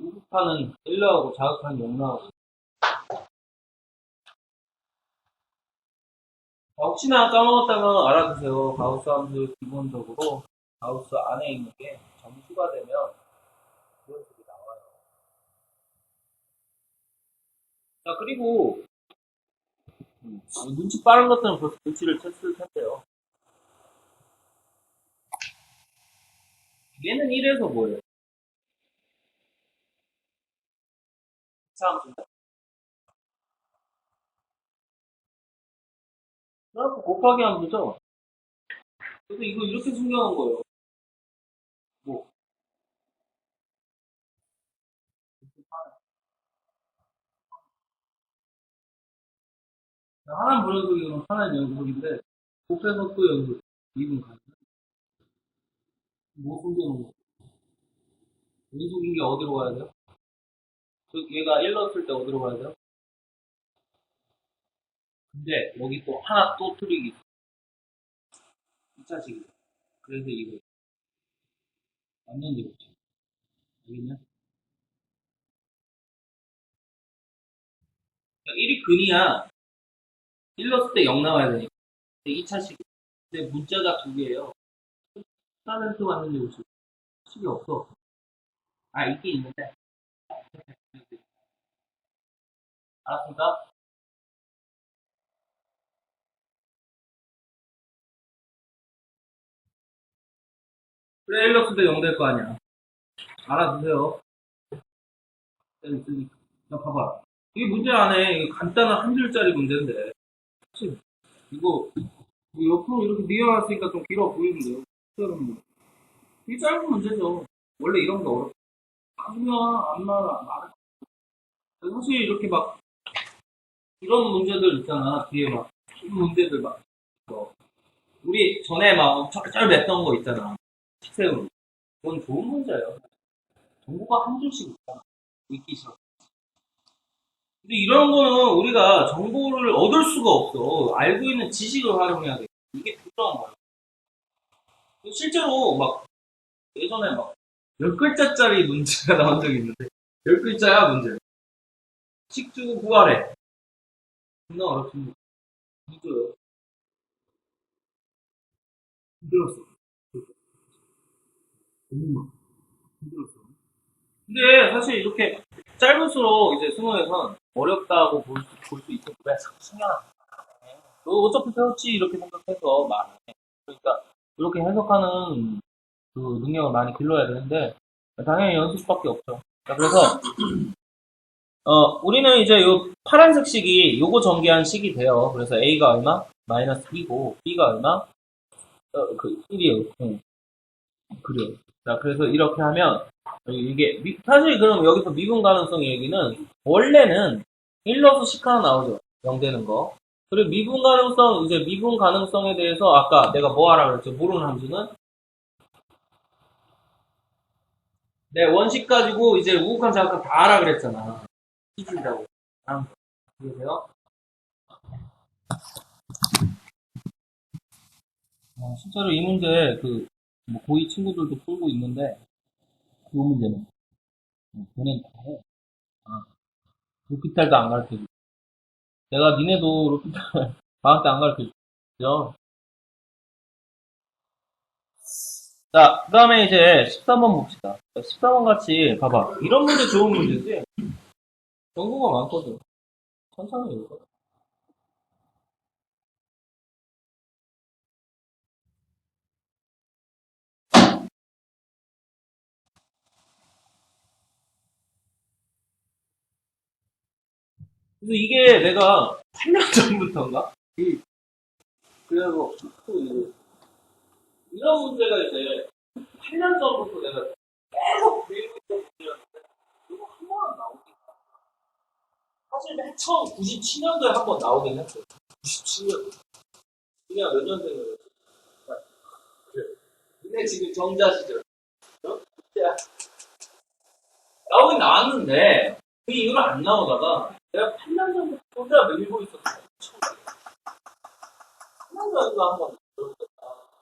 우극한은 1 나오고 자극한은 0 나오고. 혹시나 까먹었다면 알아두세요. 가우스 함수 기본적으로 가우스 안에 있는 게 정수가 되면 불연속이 나와요. 자, 그리고 눈치 빠른 것들은 벌써 눈치를 챘을 텐데요. 얘는 1에서 뭐예요? 함수인데? 그래갖고 곱하기 함수죠? 그래서 이거 이렇게 숨겨놓은 거예요. 뭐, 하나는 불연속이고 하나는 연속인데 곱해서 또 연속. 이분 가능. 뭐 숨겨놓은 거? 연속인 게 어디로 가야 돼요? 얘가 1 넣었을 때 어디로 가야 돼요? 근데 여기 또 하나 또 트릭이 있어. 2차식이죠. 그래서 이거 완전 되겠죠. 여기는 1이 근이야. 1 넣었을 때 0 나와야 되니까. 2차식. 근데 문자가 두 개예요. 사멘트 맞는지 보시고 식이 없어. 아, 있긴 있는데. 알았습니까? 그래, 1 넣었을 때 0 될 거 아니야. 알아두세요. 자, 봐봐. 이게 문제 안 해. 이거 간단한 한 줄짜리 문제인데. 그치? 이거, 옆으로 이렇게 미어놨으니까 좀 길어 보이는데요. 여러분. 이게 짧은 문제죠. 원래 이런 게 어렵다. 나중에 안 나와. 사실 이렇게 막, 이런 문제들 있잖아. 뒤에 막, 이 문제들 막, 뭐, 우리 전에 막 엄청 냈던 거 있잖아. 식세운. 그건 좋은 문제예요. 정보가 한 줄씩 있잖아. 읽기 싫어. 근데 이런 거는 우리가 정보를 얻을 수가 없어. 알고 있는 지식을 활용해야 돼. 이게 부끄러운 거야. 실제로 막 예전에 막 10글자짜리 문제가 나온 적이 있는데 10글자야 문제. 식주 구하래. 존나 어렵습니다. 힘들어요. 힘들었어. 너무 힘들었어. 근데 사실 이렇게 짧을수록 이제 수능에선 어렵다고 볼수 있고 왜 자꾸 신경 안 써? 너 어차피 배웠지 이렇게 생각해서 말해. 그러니까 이렇게 해석하는 그 능력을 많이 길러야 되는데 당연히 연습밖에 없죠. 자, 그래서 우리는 이제 요 파란색 식이 요거 전개한 식이 돼요. 그래서 A가 얼마? 마이너스 2고 B가 얼마? 그 1이에요. 응, 그래요. 자, 그래서 이렇게 하면 이게 사실 그럼 여기서 미분 가능성 얘기는 원래는 1 넣어서 식 하나 나오죠. 0 되는 거. 그리고 미분 가능성 이제 미분 가능성에 대해서 아까 내가 뭐 하라 그랬죠? 모르는 함수는 내 원식 가지고 이제 우극한 자극한 다 하라 그랬잖아. 찢은다고. 다음 거. 이해돼요? 실제로 이 문제 뭐 고2 친구들도 풀고 있는데 이 문제는 본인 다 해. 아, 루피탈도 안 가르쳐주고. 내가 니네도 루피탈 방학 때 안 가르쳐주죠. 자, 그 다음에 이제 13번 봅시다. 13번 같이 봐봐. 이런 문제 좋은 문제지. 정보가 많거든. 천천히 읽어. 그래서 이게 내가 8년 전부터인가? 그래서 또 이런 문제가 이제 8년 전부터 내가 계속 배우고 있던 문제였는데 이거 한 번은 나오겠다. 사실 맨 처음 97년도에 한 번 나오긴 했어요. 97년. 그냥 몇 년생이에요? 근데 지금 정자 시절. 어? 진짜 나오긴 나왔는데, 그 이후로 안 나오다가, 내가 8년 전부터 혼자 밀고 있었어요. 8년 전인가 한 번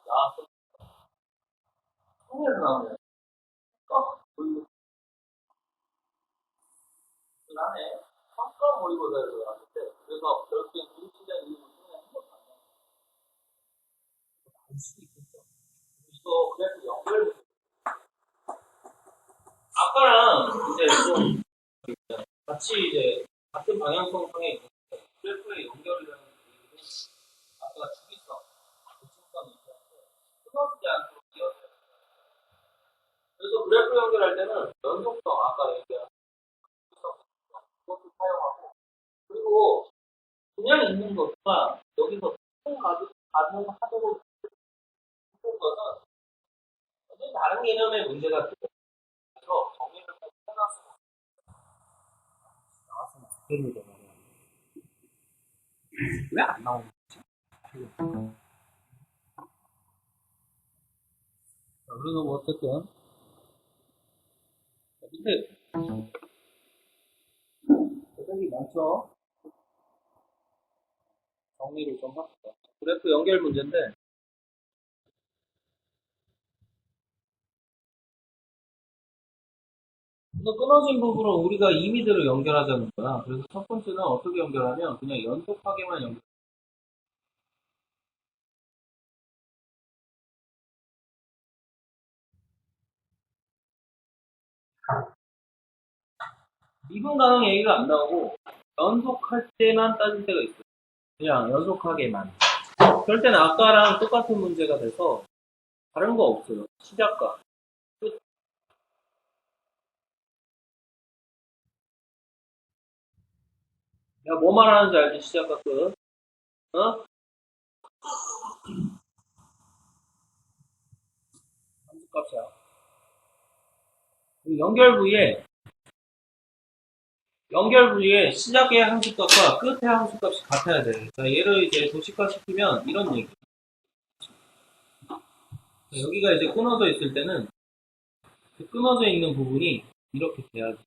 나왔어. 통해서 나오네. 보이고, 나네. 잠깐 모의고사에서 나왔는데, 그래서 결국엔 97년 이후로 통해 한 번도 안 나올 수도 있겠죠. 이거 그래서 연결, 아까랑 이제 좀, 같이 이제, 같은 방향성 상에 있는데, 그래프의 연결이라는 얘기는, 아까 주기성, 대칭성 얘기하는데, 끊어지지 않도록 이어져요. 그래서 그래프 연결할 때는 연속성, 아까 얘기한 주기성, 그것도 사용하고, 그리고 그냥 있는 것과 여기서 가능하도록 하는 것은 완전히 다른 개념의 문제가 되고, 그래서 정의를 꼭 해놨으면 나왔으면 좋겠는데 말이야. 왜 안 나오는 거지? 자, 그리고 뭐 어쨌든 밑에 대단히 많죠? 정리를 좀 합시다. 그래프 연결 문제인데, 끊어진 부분을 우리가 임의대로 연결하자는 거야. 그래서 첫 번째는 어떻게 연결하면 그냥 연속하게만 연결. 미분 가능 얘기가 안 나오고 연속할 때만 따질 때가 있어요. 그냥 연속하게만. 그럴 때는 아까랑 똑같은 문제가 돼서 다른 거 없어요. 시작과 끝. 내가 뭐 말하는지 알지? 시작과 끝. 어? 함수값이야. 연결 부위에 시작의 함수값과 끝의 함수값이 같아야 돼. 자, 얘를 이제 도식화시키면 이런 얘기. 여기가 이제 끊어져 있을 때는 그 끊어져 있는 부분이 이렇게 돼야지.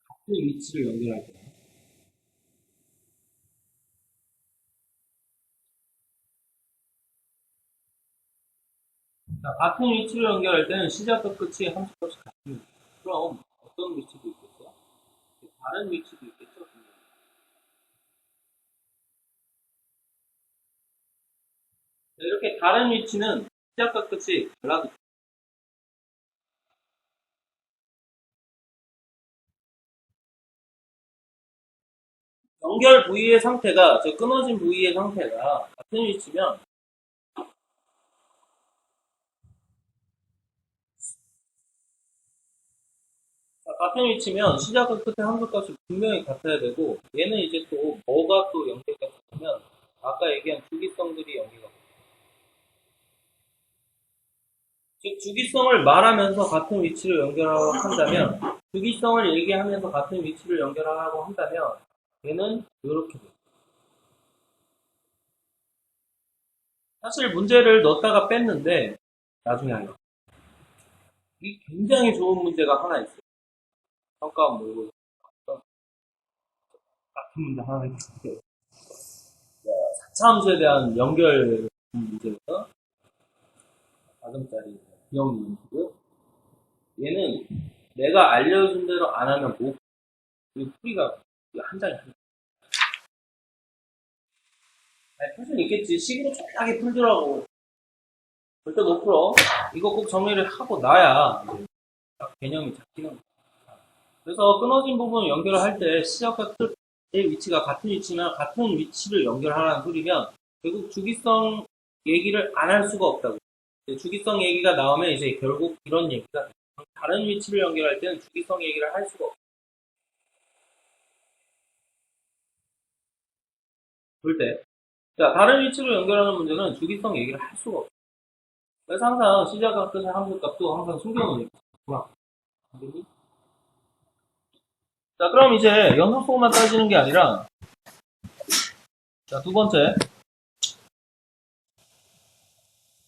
같은 위치를 연결할 때. 자, 같은 위치를 연결할 때는 시작과 끝이 함수값이 같습니다. 그럼 어떤 위치도 있겠어? 다른 위치도 있겠죠? 이렇게 다른 위치는 시작과 끝이 달라도 연결 부위의 상태가, 저 끊어진 부위의 상태가 같은 위치면 같은 위치면 시작과 끝의 함수값이 분명히 같아야 되고, 얘는 이제 또 뭐가 또 연결가 되냐면 아까 얘기한 주기성들이 연결가 돼요. 즉 주기성을 말하면서 같은 위치를 연결하고 한다면, 주기성을 얘기하면서 같은 위치를 연결하고 한다면 얘는 이렇게 돼요. 사실 문제를 넣었다가 뺐는데 나중에 알려. 이 굉장히 좋은 문제가 하나 있어요. 평가 모의고 같은 문제 하나 있는데 4차 함수에 대한 연결 문제에서 4점짜리 기억 문제고요. 얘는 내가 알려준 대로 안 하면 못. 그리고 풀이가 한 장이 한 장. 아니, 풀 수는 있겠지. 식으로 쫄하게 풀더라고. 절대 못 풀어. 이거 꼭 정리를 하고 나야 이제 딱 개념이 잡히는 거야. 그래서 끊어진 부분을 연결을 할 때 시작과 끝의 위치가 같은 위치나 같은 위치를 연결하라는 소리면 결국 주기성 얘기를 안 할 수가 없다고. 주기성 얘기가 나오면 이제 결국 이런 얘기가 돼요. 다른 위치를 연결할 때는 주기성 얘기를 할 수가 없어. 절대. 자, 다른 위치로 연결하는 문제는 주기성 얘기를 할 수가 없어. 그래서 항상 시작과 끝의 함수값도 항상 숨겨놓으니까. 알겠니? 자, 그럼 이제 연속속만 따지는 게 아니라, 자, 두 번째.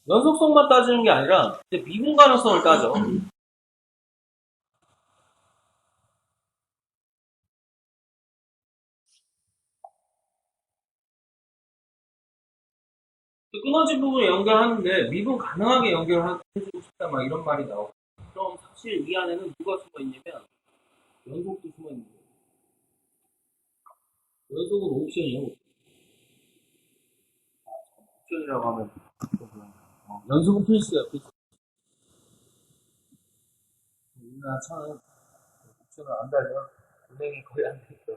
연속성만 따지는 게 아니라 이제 미분 가능성을 따져. 끊어진 부분을 연결하는데 미분 가능하게 연결해주고 싶다 막 이런 말이 나오고. 그럼 사실 이 안에는 누가 숨어 있냐면 연속도 숨어 있는 거예요. 연속은 옵션이에요. 옵션이라고 하면 연속은 필수야. 필수. 우리나라 차는 옵션을 안 달면 운행이 거의 안 되니까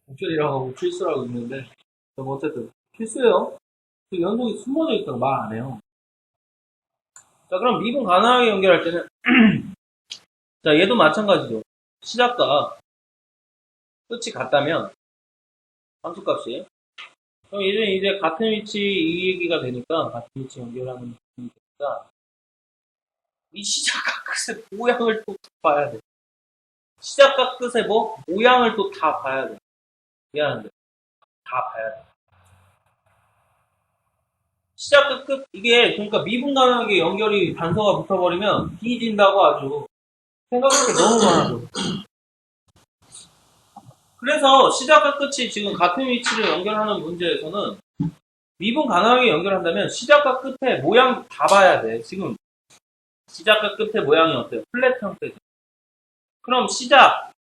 옵션이라고 하고 필수라고 있는데 뭐 어쨌든 필수예요. 그 연속이 숨어져 있다고 말 안 해요. 자, 그럼 미분 가능하게 연결할 때는 자, 얘도 마찬가지죠. 시작과 끝이 같다면 함수값이 그럼 이제 같은 위치 이 얘기가 되니까 같은 위치 연결하는 부분이 되니까 이 시작과 끝의 모양을 또 봐야 돼. 시작과 끝의 뭐 모양을 또 다 봐야 돼. 미안한데 다 봐야 돼. 시작과 끝 이게 그러니까 미분 가능하게 연결이 단서가 붙어버리면 뒤진다고 아주 생각할 게 너무 많아져. 그래서 시작과 끝이 지금 같은 위치를 연결하는 문제에서는 미분 가능하게 연결한다면 시작과 끝에 모양 다 봐야 돼. 지금 시작과 끝의 모양이 어때요? 플랫 형태죠. 그럼 시작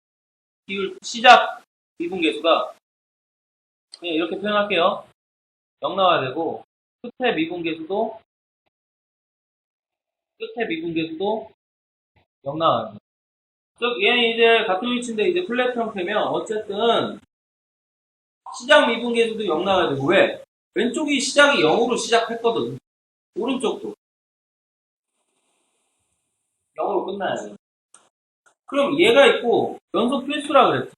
미분 계수가 그냥 이렇게 표현할게요. 0 나와야 되고 끝에 미분 계수도 0 나와야 돼. 즉 얘는 이제 같은 위치인데 이제 플랫 형태면 어쨌든 시작 미분 계수도 0 나와야 되고 왜? 왼쪽이 시작이 0으로 시작했거든. 오른쪽도 0으로 끝나야 돼. 그럼 얘가 있고 연속 필수라 그랬지.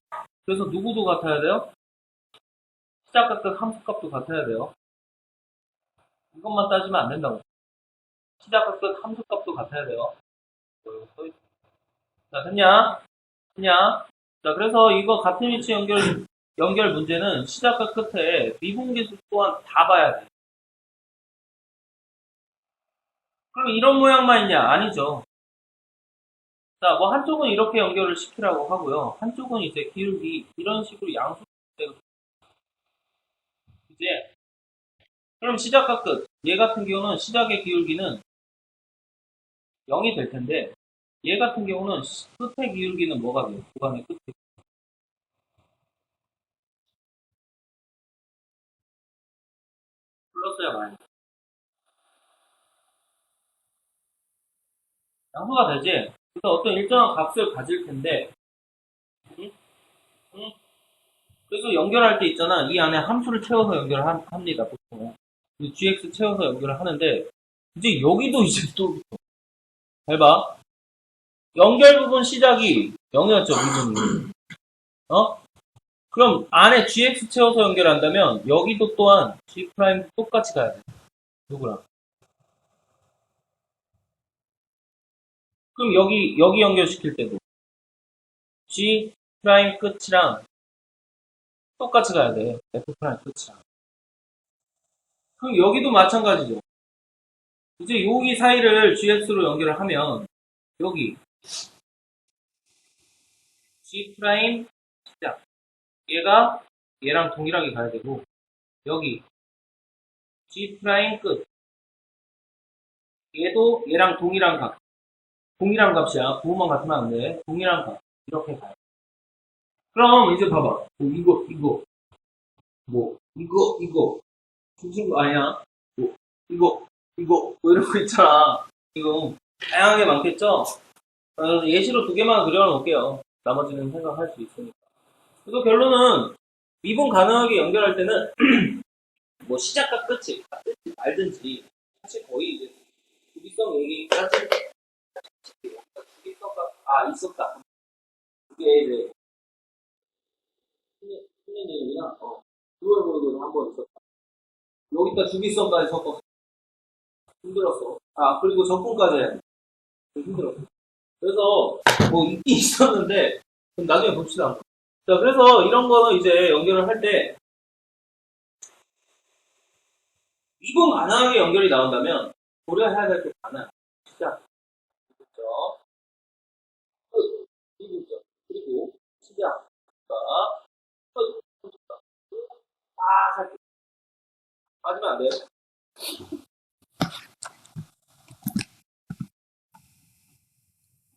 그래서 누구도 같아야 돼요? 시작과 끝 함수값도 같아야 돼요. 이것만 따지면 안 된다고. 시작과 끝 함수값도 같아야 돼요. 자, 됐냐? 됐냐? 자, 그래서 이거 같은 위치 연결 문제는 시작과 끝에 미분계수 또한 다 봐야 돼. 그럼 이런 모양만 있냐? 아니죠. 자, 뭐 한쪽은 이렇게 연결을 시키라고 하고요. 한쪽은 이제 기울기 이런 식으로 양수 이제 그럼 시작과 끝. 얘 같은 경우는 시작의 기울기는 0이 될 텐데 얘 같은 경우는 끝의 기울기는 뭐가 돼요? 구간의 끝에. 플러스야 마이너스. 양수가 되지? 그래서 어떤 일정한 값을 가질 텐데 응? 응? 그래서 연결할 때 있잖아. 이 안에 함수를 채워서 연결을 합니다. 보통. gx 채워서 연결을 하는데 이제 여기도 이제 또 잘 봐. 연결 부분 시작이 0이었죠. 미분이. 어? 그럼 안에 gx 채워서 연결한다면 여기도 또한 g' 똑같이 가야 돼. 누구랑? 그럼 여기 연결시킬 때도 g' 끝이랑 똑같이 가야 돼. f' 끝이랑. 그럼 여기도 마찬가지죠. 이제 여기 사이를 gx로 연결을 하면 여기 g' 시작. 얘가 얘랑 동일하게 가야 되고 여기 g' 끝. 얘도 얘랑 동일한 값이야. 부호만 같으면 안 돼. 동일한 값. 이렇게 가요. 그럼 이제 봐봐. 이거. 중심 아니야. 뭐, 뭐 이런 거 있잖아. 이거 다양하게 많겠죠? 예시로 두 개만 그려놓을게요. 나머지는 생각할 수 있으니까. 그래서 결론은 미분 가능하게 연결할 때는 뭐 시작과 끝이 같든지 말든지 사실 거의 이제 주기성 얘기까지 주기성과 있었다. 그게 이제 틀린 얘기나 그걸 보는 한번 있었다. 여기다 주기성까지 섞어 힘들었어. 아, 그리고 적분까지 해야 돼. 좀 힘들어. 그래서, 뭐, 있긴 있었는데, 그럼 나중에 봅시다. 자, 그래서 이런 거는 이제 연결을 할 때, 미분 가능하게 연결이 나온다면, 고려해야 될 게 많아요. 시작. 그죠? 끝. 미분점. 그리고, 시작. 끝. 살짝. 빠지면 안 돼.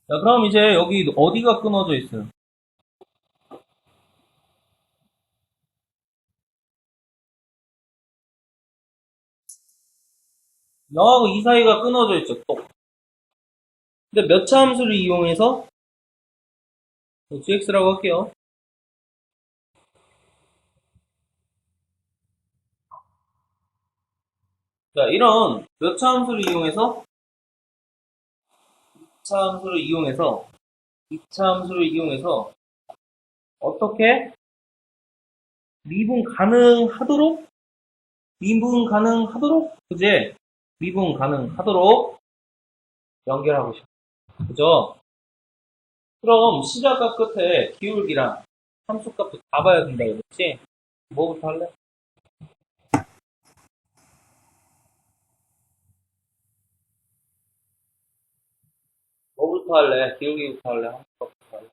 자, 그럼 이제 여기 어디가 끊어져 있어요? 영하고 이 사이가 끊어져 있죠, 또. 근데 몇 차 함수를 이용해서 gx라고 할게요. 자, 이런 몇 차 함수를 이용해서 2차 함수를 이용해서 2차 함수를 이용해서 어떻게 미분 가능하도록 그제 미분 가능하도록 연결하고 싶어. 그죠? 그럼 시작과 끝에 기울기랑 함수값도 다 봐야 된다고 그랬지? 뭐부터 할래? 뭐부터 할래? 기울기부터 할래? 함수값부터 할래?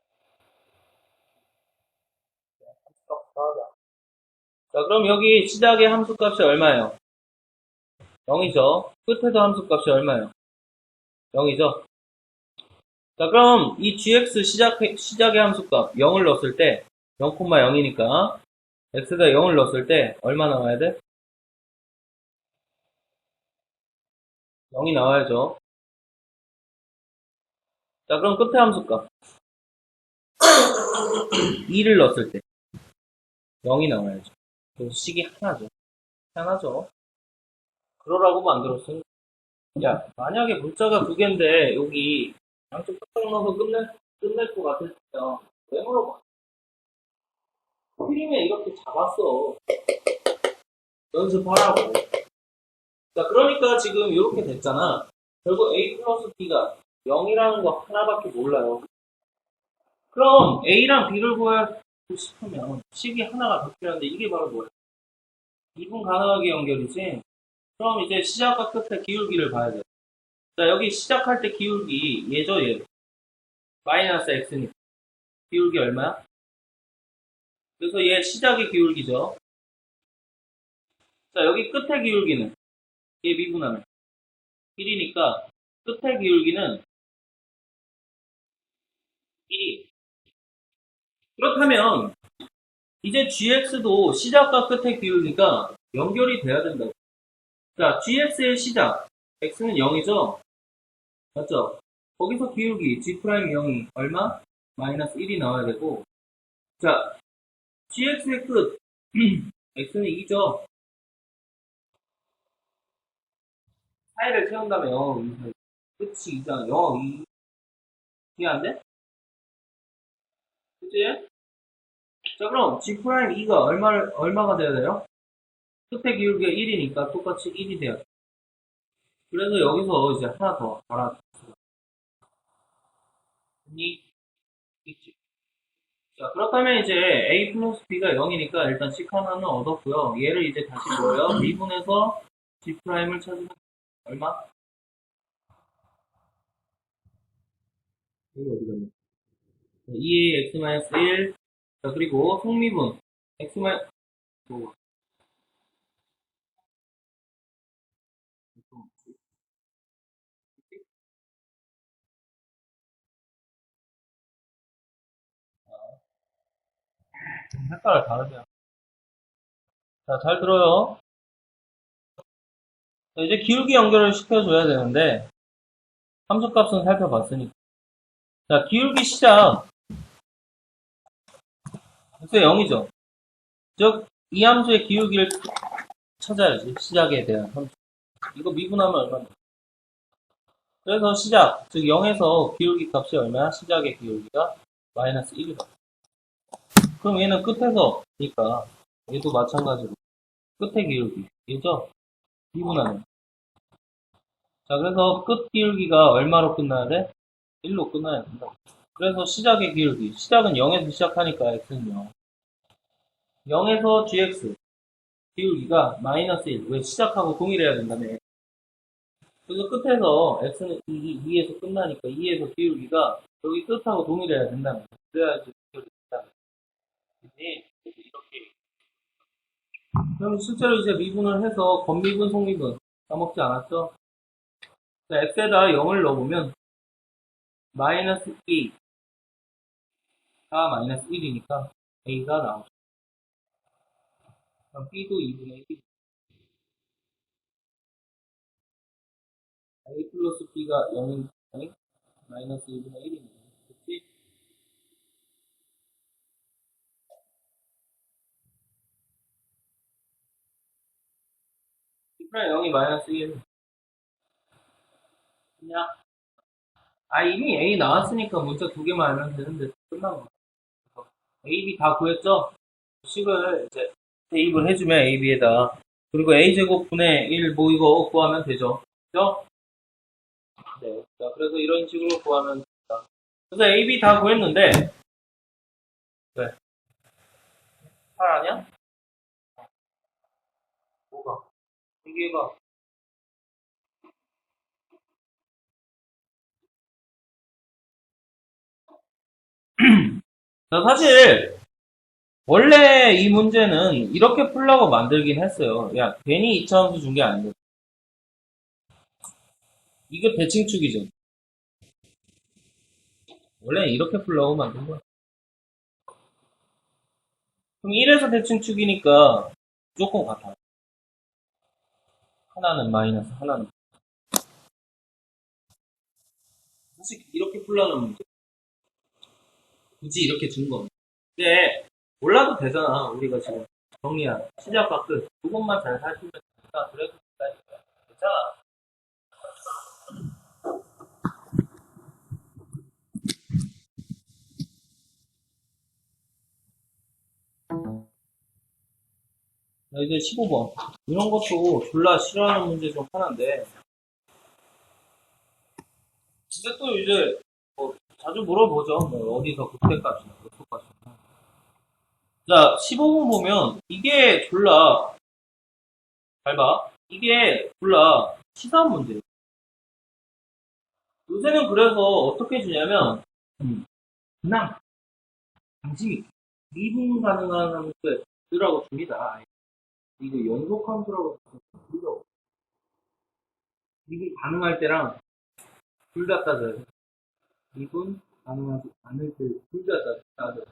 함수값부터 하자. 자, 그럼 여기 시작의 함수값이 얼마예요? 0이죠. 끝에도 함수값이 얼마예요? 0이죠. 자, 그럼 이 gx 시작의 함수값 0을 넣었을 때 0,0이니까 x에다 0을 넣었을 때 얼마 나와야 돼? 0이 나와야죠. 자, 그럼 끝에 함수값 2를 넣었을 때 0이 나와야죠. 그래서 식이 하나죠. 하나죠. 그러라고 만들었어요. 야, 만약에 문자가 두 개인데 여기 양쪽 딱 넣어서 끝낼 것 같으면 왜 물어봐? 필름에 이렇게 잡았어. 연습하라고. 자, 그러니까 지금 이렇게 됐잖아. 결국 a 플러스 b가 0이라는 거 하나밖에 몰라요. 그럼 a랑 b를 구하고 싶으면 식이 하나가 더 필요한데 이게 바로 뭐야? 미분 가능하게 연결이지. 그럼 이제 시작과 끝에 기울기를 봐야 돼. 자, 여기 시작할 때 기울기 얘죠, 얘. 마이너스 x니까. 기울기 얼마야? 그래서 얘 시작의 기울기죠. 자, 여기 끝의 기울기는 얘 미분하면 1이니까 끝의 기울기는 1이. 그렇다면 이제 gx도 시작과 끝의 기울기가 연결이 돼야 된다고. 자, gx의 시작 x는 0이죠? 맞죠? 거기서 기울기 g'0이 얼마? 마이너스 1이 나와야 되고, 자, gx의 끝 x는 2죠? 사이를 채운다면 0, 끝이 2잖아. 0, 2. 이해 안 돼? 그치? 자, 그럼 g'2가 얼마가 돼야 돼요? 끝의 기울기가 1이니까 똑같이 1이 돼야 돼. 그래서 여기서 이제 하나 더 알아두세요. 있지. 자, 그렇다면 이제 a 플러스 b가 0이니까 일단 식 하나는 얻었고요. 얘를 이제 다시 뭐예요? 미분해서 g'을 찾으면 얼마? 여기 어디 갔냐? 2a x-1. 자, 그리고 속미분 x 뭐 색깔을 다르죠. 자, 잘 들어요. 자, 이제 기울기 연결을 시켜줘야 되는데 함수값은 살펴봤으니까. 자, 기울기 시작 x 0이죠. 즉, 이 함수의 기울기를 찾아야지. 시작에 대한 함수. 이거 미분하면 얼마나? 그래서 시작, 즉 0에서 기울기 값이 얼마야? 시작의 기울기가 마이너스 1이다. 그럼 얘는 끝에서니까 얘도 마찬가지로 끝의 기울기 얘죠? 미분하면 자, 그래서 끝 기울기가 얼마로 끝나야 돼? 1로 끝나야 된다. 그래서 시작의 기울기. 시작은 0에서 시작하니까 x는 0. 0에서 gx. 기울기가 마이너스 1. 왜 시작하고 동일해야 된다며. 그래서 끝에서 x는 2에서 끝나니까 2에서 기울기가 여기 끝하고 동일해야 된다는 거야. 그래야지 비교를 된다는 거지. 이렇게. 그럼 실제로 이제 미분을 해서 건미분, 속미분 까먹지 않았죠? 자, x에다 0을 넣어보면 마이너스 2가 마이너스 1이니까 a가 나오죠. 그럼 b도 2분의 1. a 플러스 b가 0인 마이너스 2분의 1이네요. 그치? b프라임 0이 마이너스 1. 그냥 이미 A 나왔으니까 문자 두 개만 알면 되는데 끝난 거야. A, B 다 구했죠? 식을 이제 대입을 해주면 A, B에다. 그리고 A제곱분의 1, 뭐 이거 구하면 되죠. 그죠? 네. 자, 그래서 이런 식으로 구하면 됩니다. 그래서 A, B 다 구했는데, 왜? 8 아니야? 뭐가? 이게 봐. 자, 사실, 원래 이 문제는 이렇게 풀라고 만들긴 했어요. 야, 괜히 이차함수 준 게 아닌데. 이게 대칭축이죠. 원래 이렇게 풀라고 만든 거야. 그럼 1에서 대칭축이니까 무조건 같아. 하나는 마이너스, 하나는. 사실 이렇게 풀라는 문제. 굳이 이렇게 준 거. 근데 몰라도 되잖아. 우리가 지금 정리한 시작과 끝. 그것만 잘 살피면 되니까 그래도 된다니까. 괜찮아. 자, 이제 15번. 이런 것도 졸라 싫어하는 문제 중 하나인데. 근데 또 이제 뭐 자주 물어보죠. 뭐 어디서 극대값이나 극소값이나. 자, 15번 보면 이게 졸라 잘 봐. 이게 졸라 치사한 문제예요. 요새는 그래서 어떻게 주냐면 그냥 관심 있게 미분 가능한 함수라고 줍니다. 이거 연속 함수라고 불러. 미분 가능할 때랑 둘 다 따져요. 미분 가능하지 않을 때 둘 다 따져요.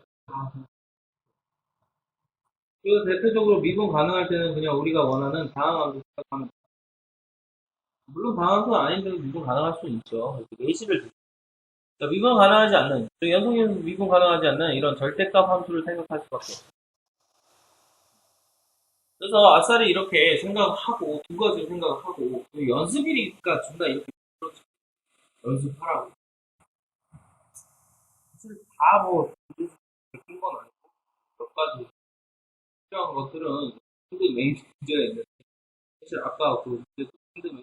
그래서 대표적으로 미분 가능할 때는 그냥 우리가 원하는 다항함수 생각하면 돼요. 물론 다항함수 아닌데도 미분 가능할 수 있죠. 이렇게 예시를 들죠. 미분 가능하지 않는, 연속연속 미분 가능하지 않는 이런 절대값 함수를 생각할 수밖에 없어요. 그래서 아싸리 이렇게 생각하고 두 가지 생각하고 연습이니까 준다 이렇게 그렇죠. 연습하라고. 사실 다뭐 느낀 건 아니고 몇 가지 필요한 것들은 힌드 메인 문제가 있는데 사실 아까 그 문제도 힌드 메인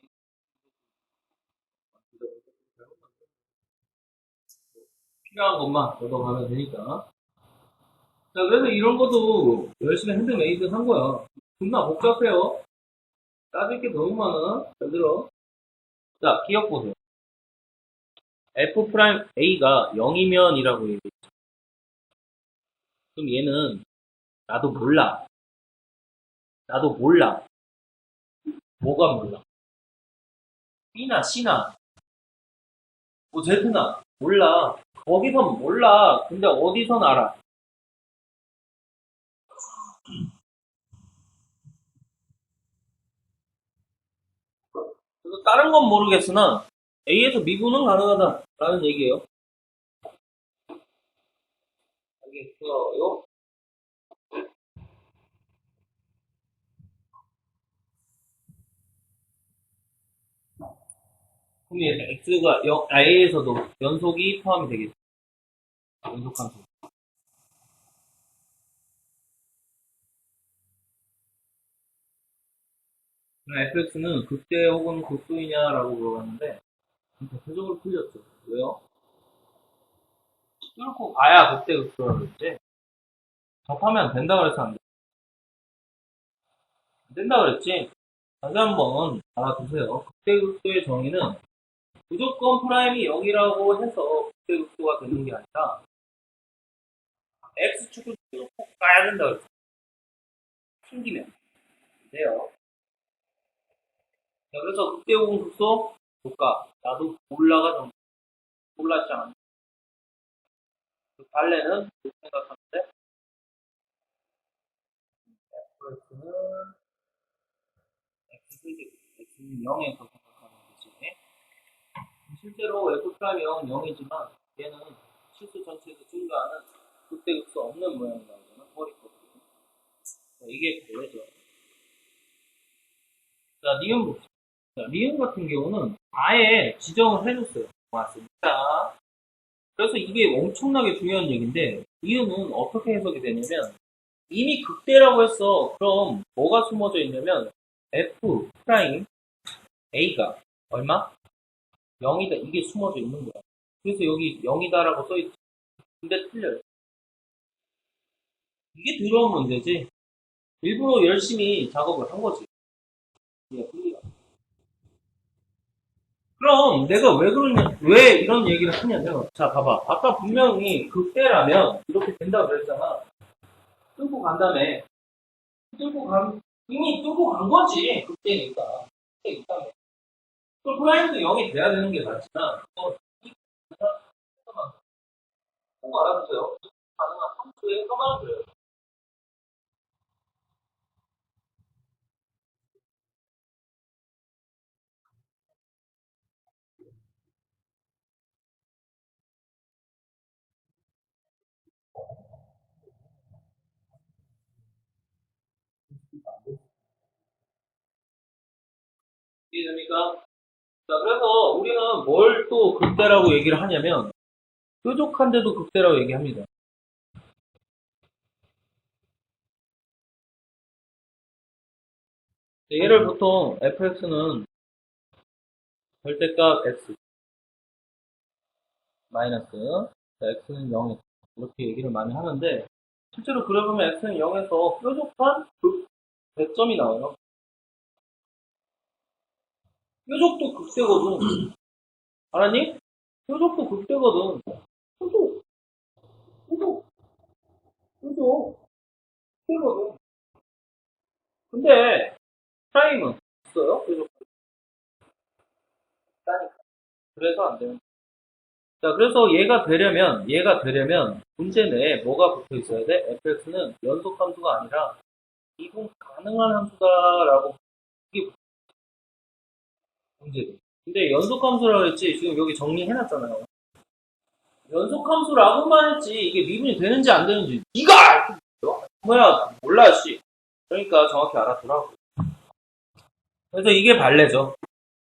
필요한 것만 얻어가면 되니까. 자, 그래서 이런 것도 열심히 핸드메이드 한 거야. 존나 복잡해요. 따질 게 너무 많아. 잘 들어. 자, 기억 보세요. F'A가 0이면이라고 얘기했죠. 그럼 얘는 나도 몰라. 나도 몰라. 뭐가 몰라? B나 C나 뭐 Z나 몰라. 거기선 몰라. 근데 어디선 알아? 그래서 다른 건 모르겠으나 A에서 미분은 가능하다라는 얘기예요. 알겠어요? 그럼 얘 X가 A에서도 연속이 포함이 되겠죠. 연속함수. fx는 극대 혹은 극소이냐라고 물어봤는데 대표적으로 풀렸죠. 왜요? 뚫고 가야 극대 극소라고 그랬지. 접하면 된다 그래서 안 돼. 안 된다 그랬지. 다시 한번 알아두세요. 극대 극소의 정의는 무조건 프라임이 0이라고 해서 극대 극소가 되는 게 아니라 x축을 꼭 가야 된다 그랬죠. 튕기면 돼요. 자, 그래서 극대 혹은 극소 볼까? 나도 몰라가 정도. 몰라 시작한다. 그 발레는 그렇게 생각하는데 fx는 x는 0에서 생각하는 거지. 실제로 f'0은 0이지만 얘는 실수 전체에서 증가하는 극대극소 없는 모양이 나오잖아. 허리 꺾기. 이게 그거죠. 자, 니은 봅시다. 자, 니은 같은 경우는 아예 지정을 해줬어요. 맞습니다. 그래서 이게 엄청나게 중요한 얘기인데 니은은 어떻게 해석이 되냐면 이미 극대라고 했어. 그럼 뭐가 숨어져 있냐면 f 프라임 a가 얼마? 0이다. 이게 숨어져 있는 거야. 그래서 여기 0이다라고 써있지. 근데 틀려요. 이게 들어온 문제지. 일부러 열심히 작업을 한 거지. 그럼 내가 왜 그러냐, 왜 이런 얘기를 하냐면, 자, 봐봐. 아까 분명히 극대라면 이렇게 된다고 그랬잖아. 뚫고 간 다음에, 이미 뚫고 간 거지. 극대니까. 극대니까. 또 프라임도 0이 돼야 되는 게 맞지만, 꼭 알아두세요. 가능한 함수의 혐오를 그래요. 이해됩니까? 자, 그래서 우리는 뭘 또 극대라고 얘기를 하냐면, 뾰족한데도 극대라고 얘기합니다. 얘를 보통 fx는 절대값 x 마이너스 x는 0 이렇게 얘기를 많이 하는데 실제로 그려보면 x는 0에서 뾰족한 대점이 나와요. 뾰족도 극대거든. 알았니? 뾰족도 극대거든. 뾰족, 뾰족, 뾰족, 극대거든. 근데 프라임은 있어요? 뾰족. 있다니까. 그래서 안 돼요. 자, 그래서 얘가 되려면 문제 내에 뭐가 붙어 있어야 돼? fx는 연속 함수가 아니라 이동 가능한 함수다라고 이게 문제돼. 근데 연속 함수라고 했지 지금 여기 정리해놨잖아요. 연속 함수라고만 했지 이게 미분이 되는지 안 되는지 네가 뭐야 몰라 씨. 그러니까 정확히 알아두라고. 그래서 이게 발레죠.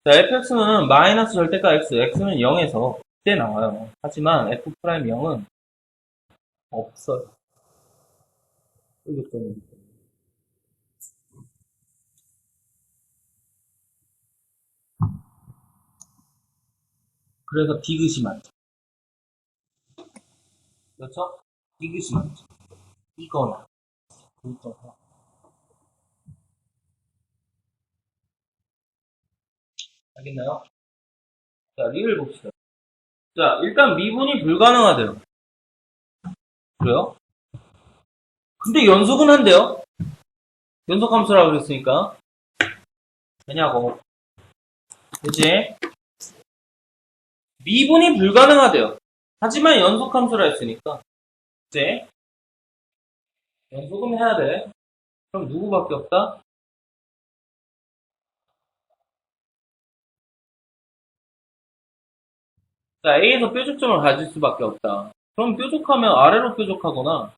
자, fx는 마이너스 절대값 x는 0에서 그때 나와요. 하지만 f 프라임 0은 없어요. 이것 때문에. 그래서 디귿이 많죠. 그렇죠? 디귿이 많죠. 이거나 이거나. 알겠나요? 자, 리을 봅시다. 자, 일단 미분이 불가능하대요. 그래요? 근데 연속은 한대요. 연속함수라고 그랬으니까. 왜냐고. 그치? 미분이 불가능하대요. 하지만 연속함수라 했으니까. 그치? 연속은 해야 돼. 그럼 누구밖에 없다? 자, A에서 뾰족점을 가질 수밖에 없다. 그럼 뾰족하면 아래로 뾰족하거나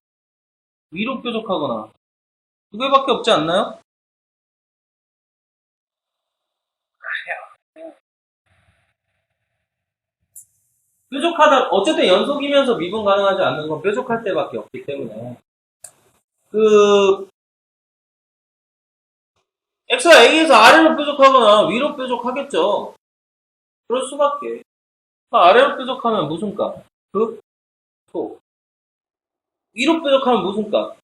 위로 뾰족하거나 두 개밖에 없지 않나요? 뾰족하다, 어쨌든 연속이면서 미분 가능하지 않는 건 뾰족할 때밖에 없기 때문에. 그, x가 a에서 아래로 뾰족하거나 위로 뾰족하겠죠. 그럴 수밖에. 아래로 뾰족하면 무슨 값? 극, 소. 위로 뾰족하면 무슨 값?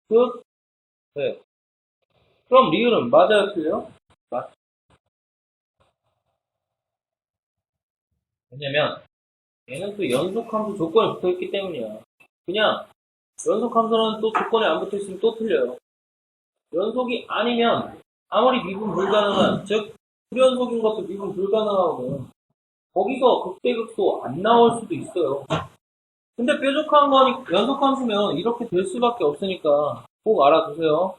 극, 네. 그럼 리을은 맞아요, 틀려요? 맞죠. 왜냐면 얘는 또 연속함수 조건에 붙어있기 때문이야. 그냥 연속함수는 또 조건에 안 붙어있으면 또 틀려요. 연속이 아니면 아무리 미분 불가능한, 즉 불연속인 것도 미분 불가능하거든. 거기서 극대극소 안 나올 수도 있어요. 근데 뾰족한 거니 연속함수면 이렇게 될 수밖에 없으니까 꼭 알아두세요.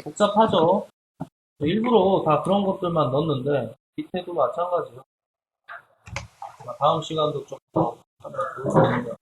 복잡하죠? 일부러 다 그런 것들만 넣었는데 밑에도 마찬가지요. 다음 시간도 좀 더 하면 좋을 것 같습니다.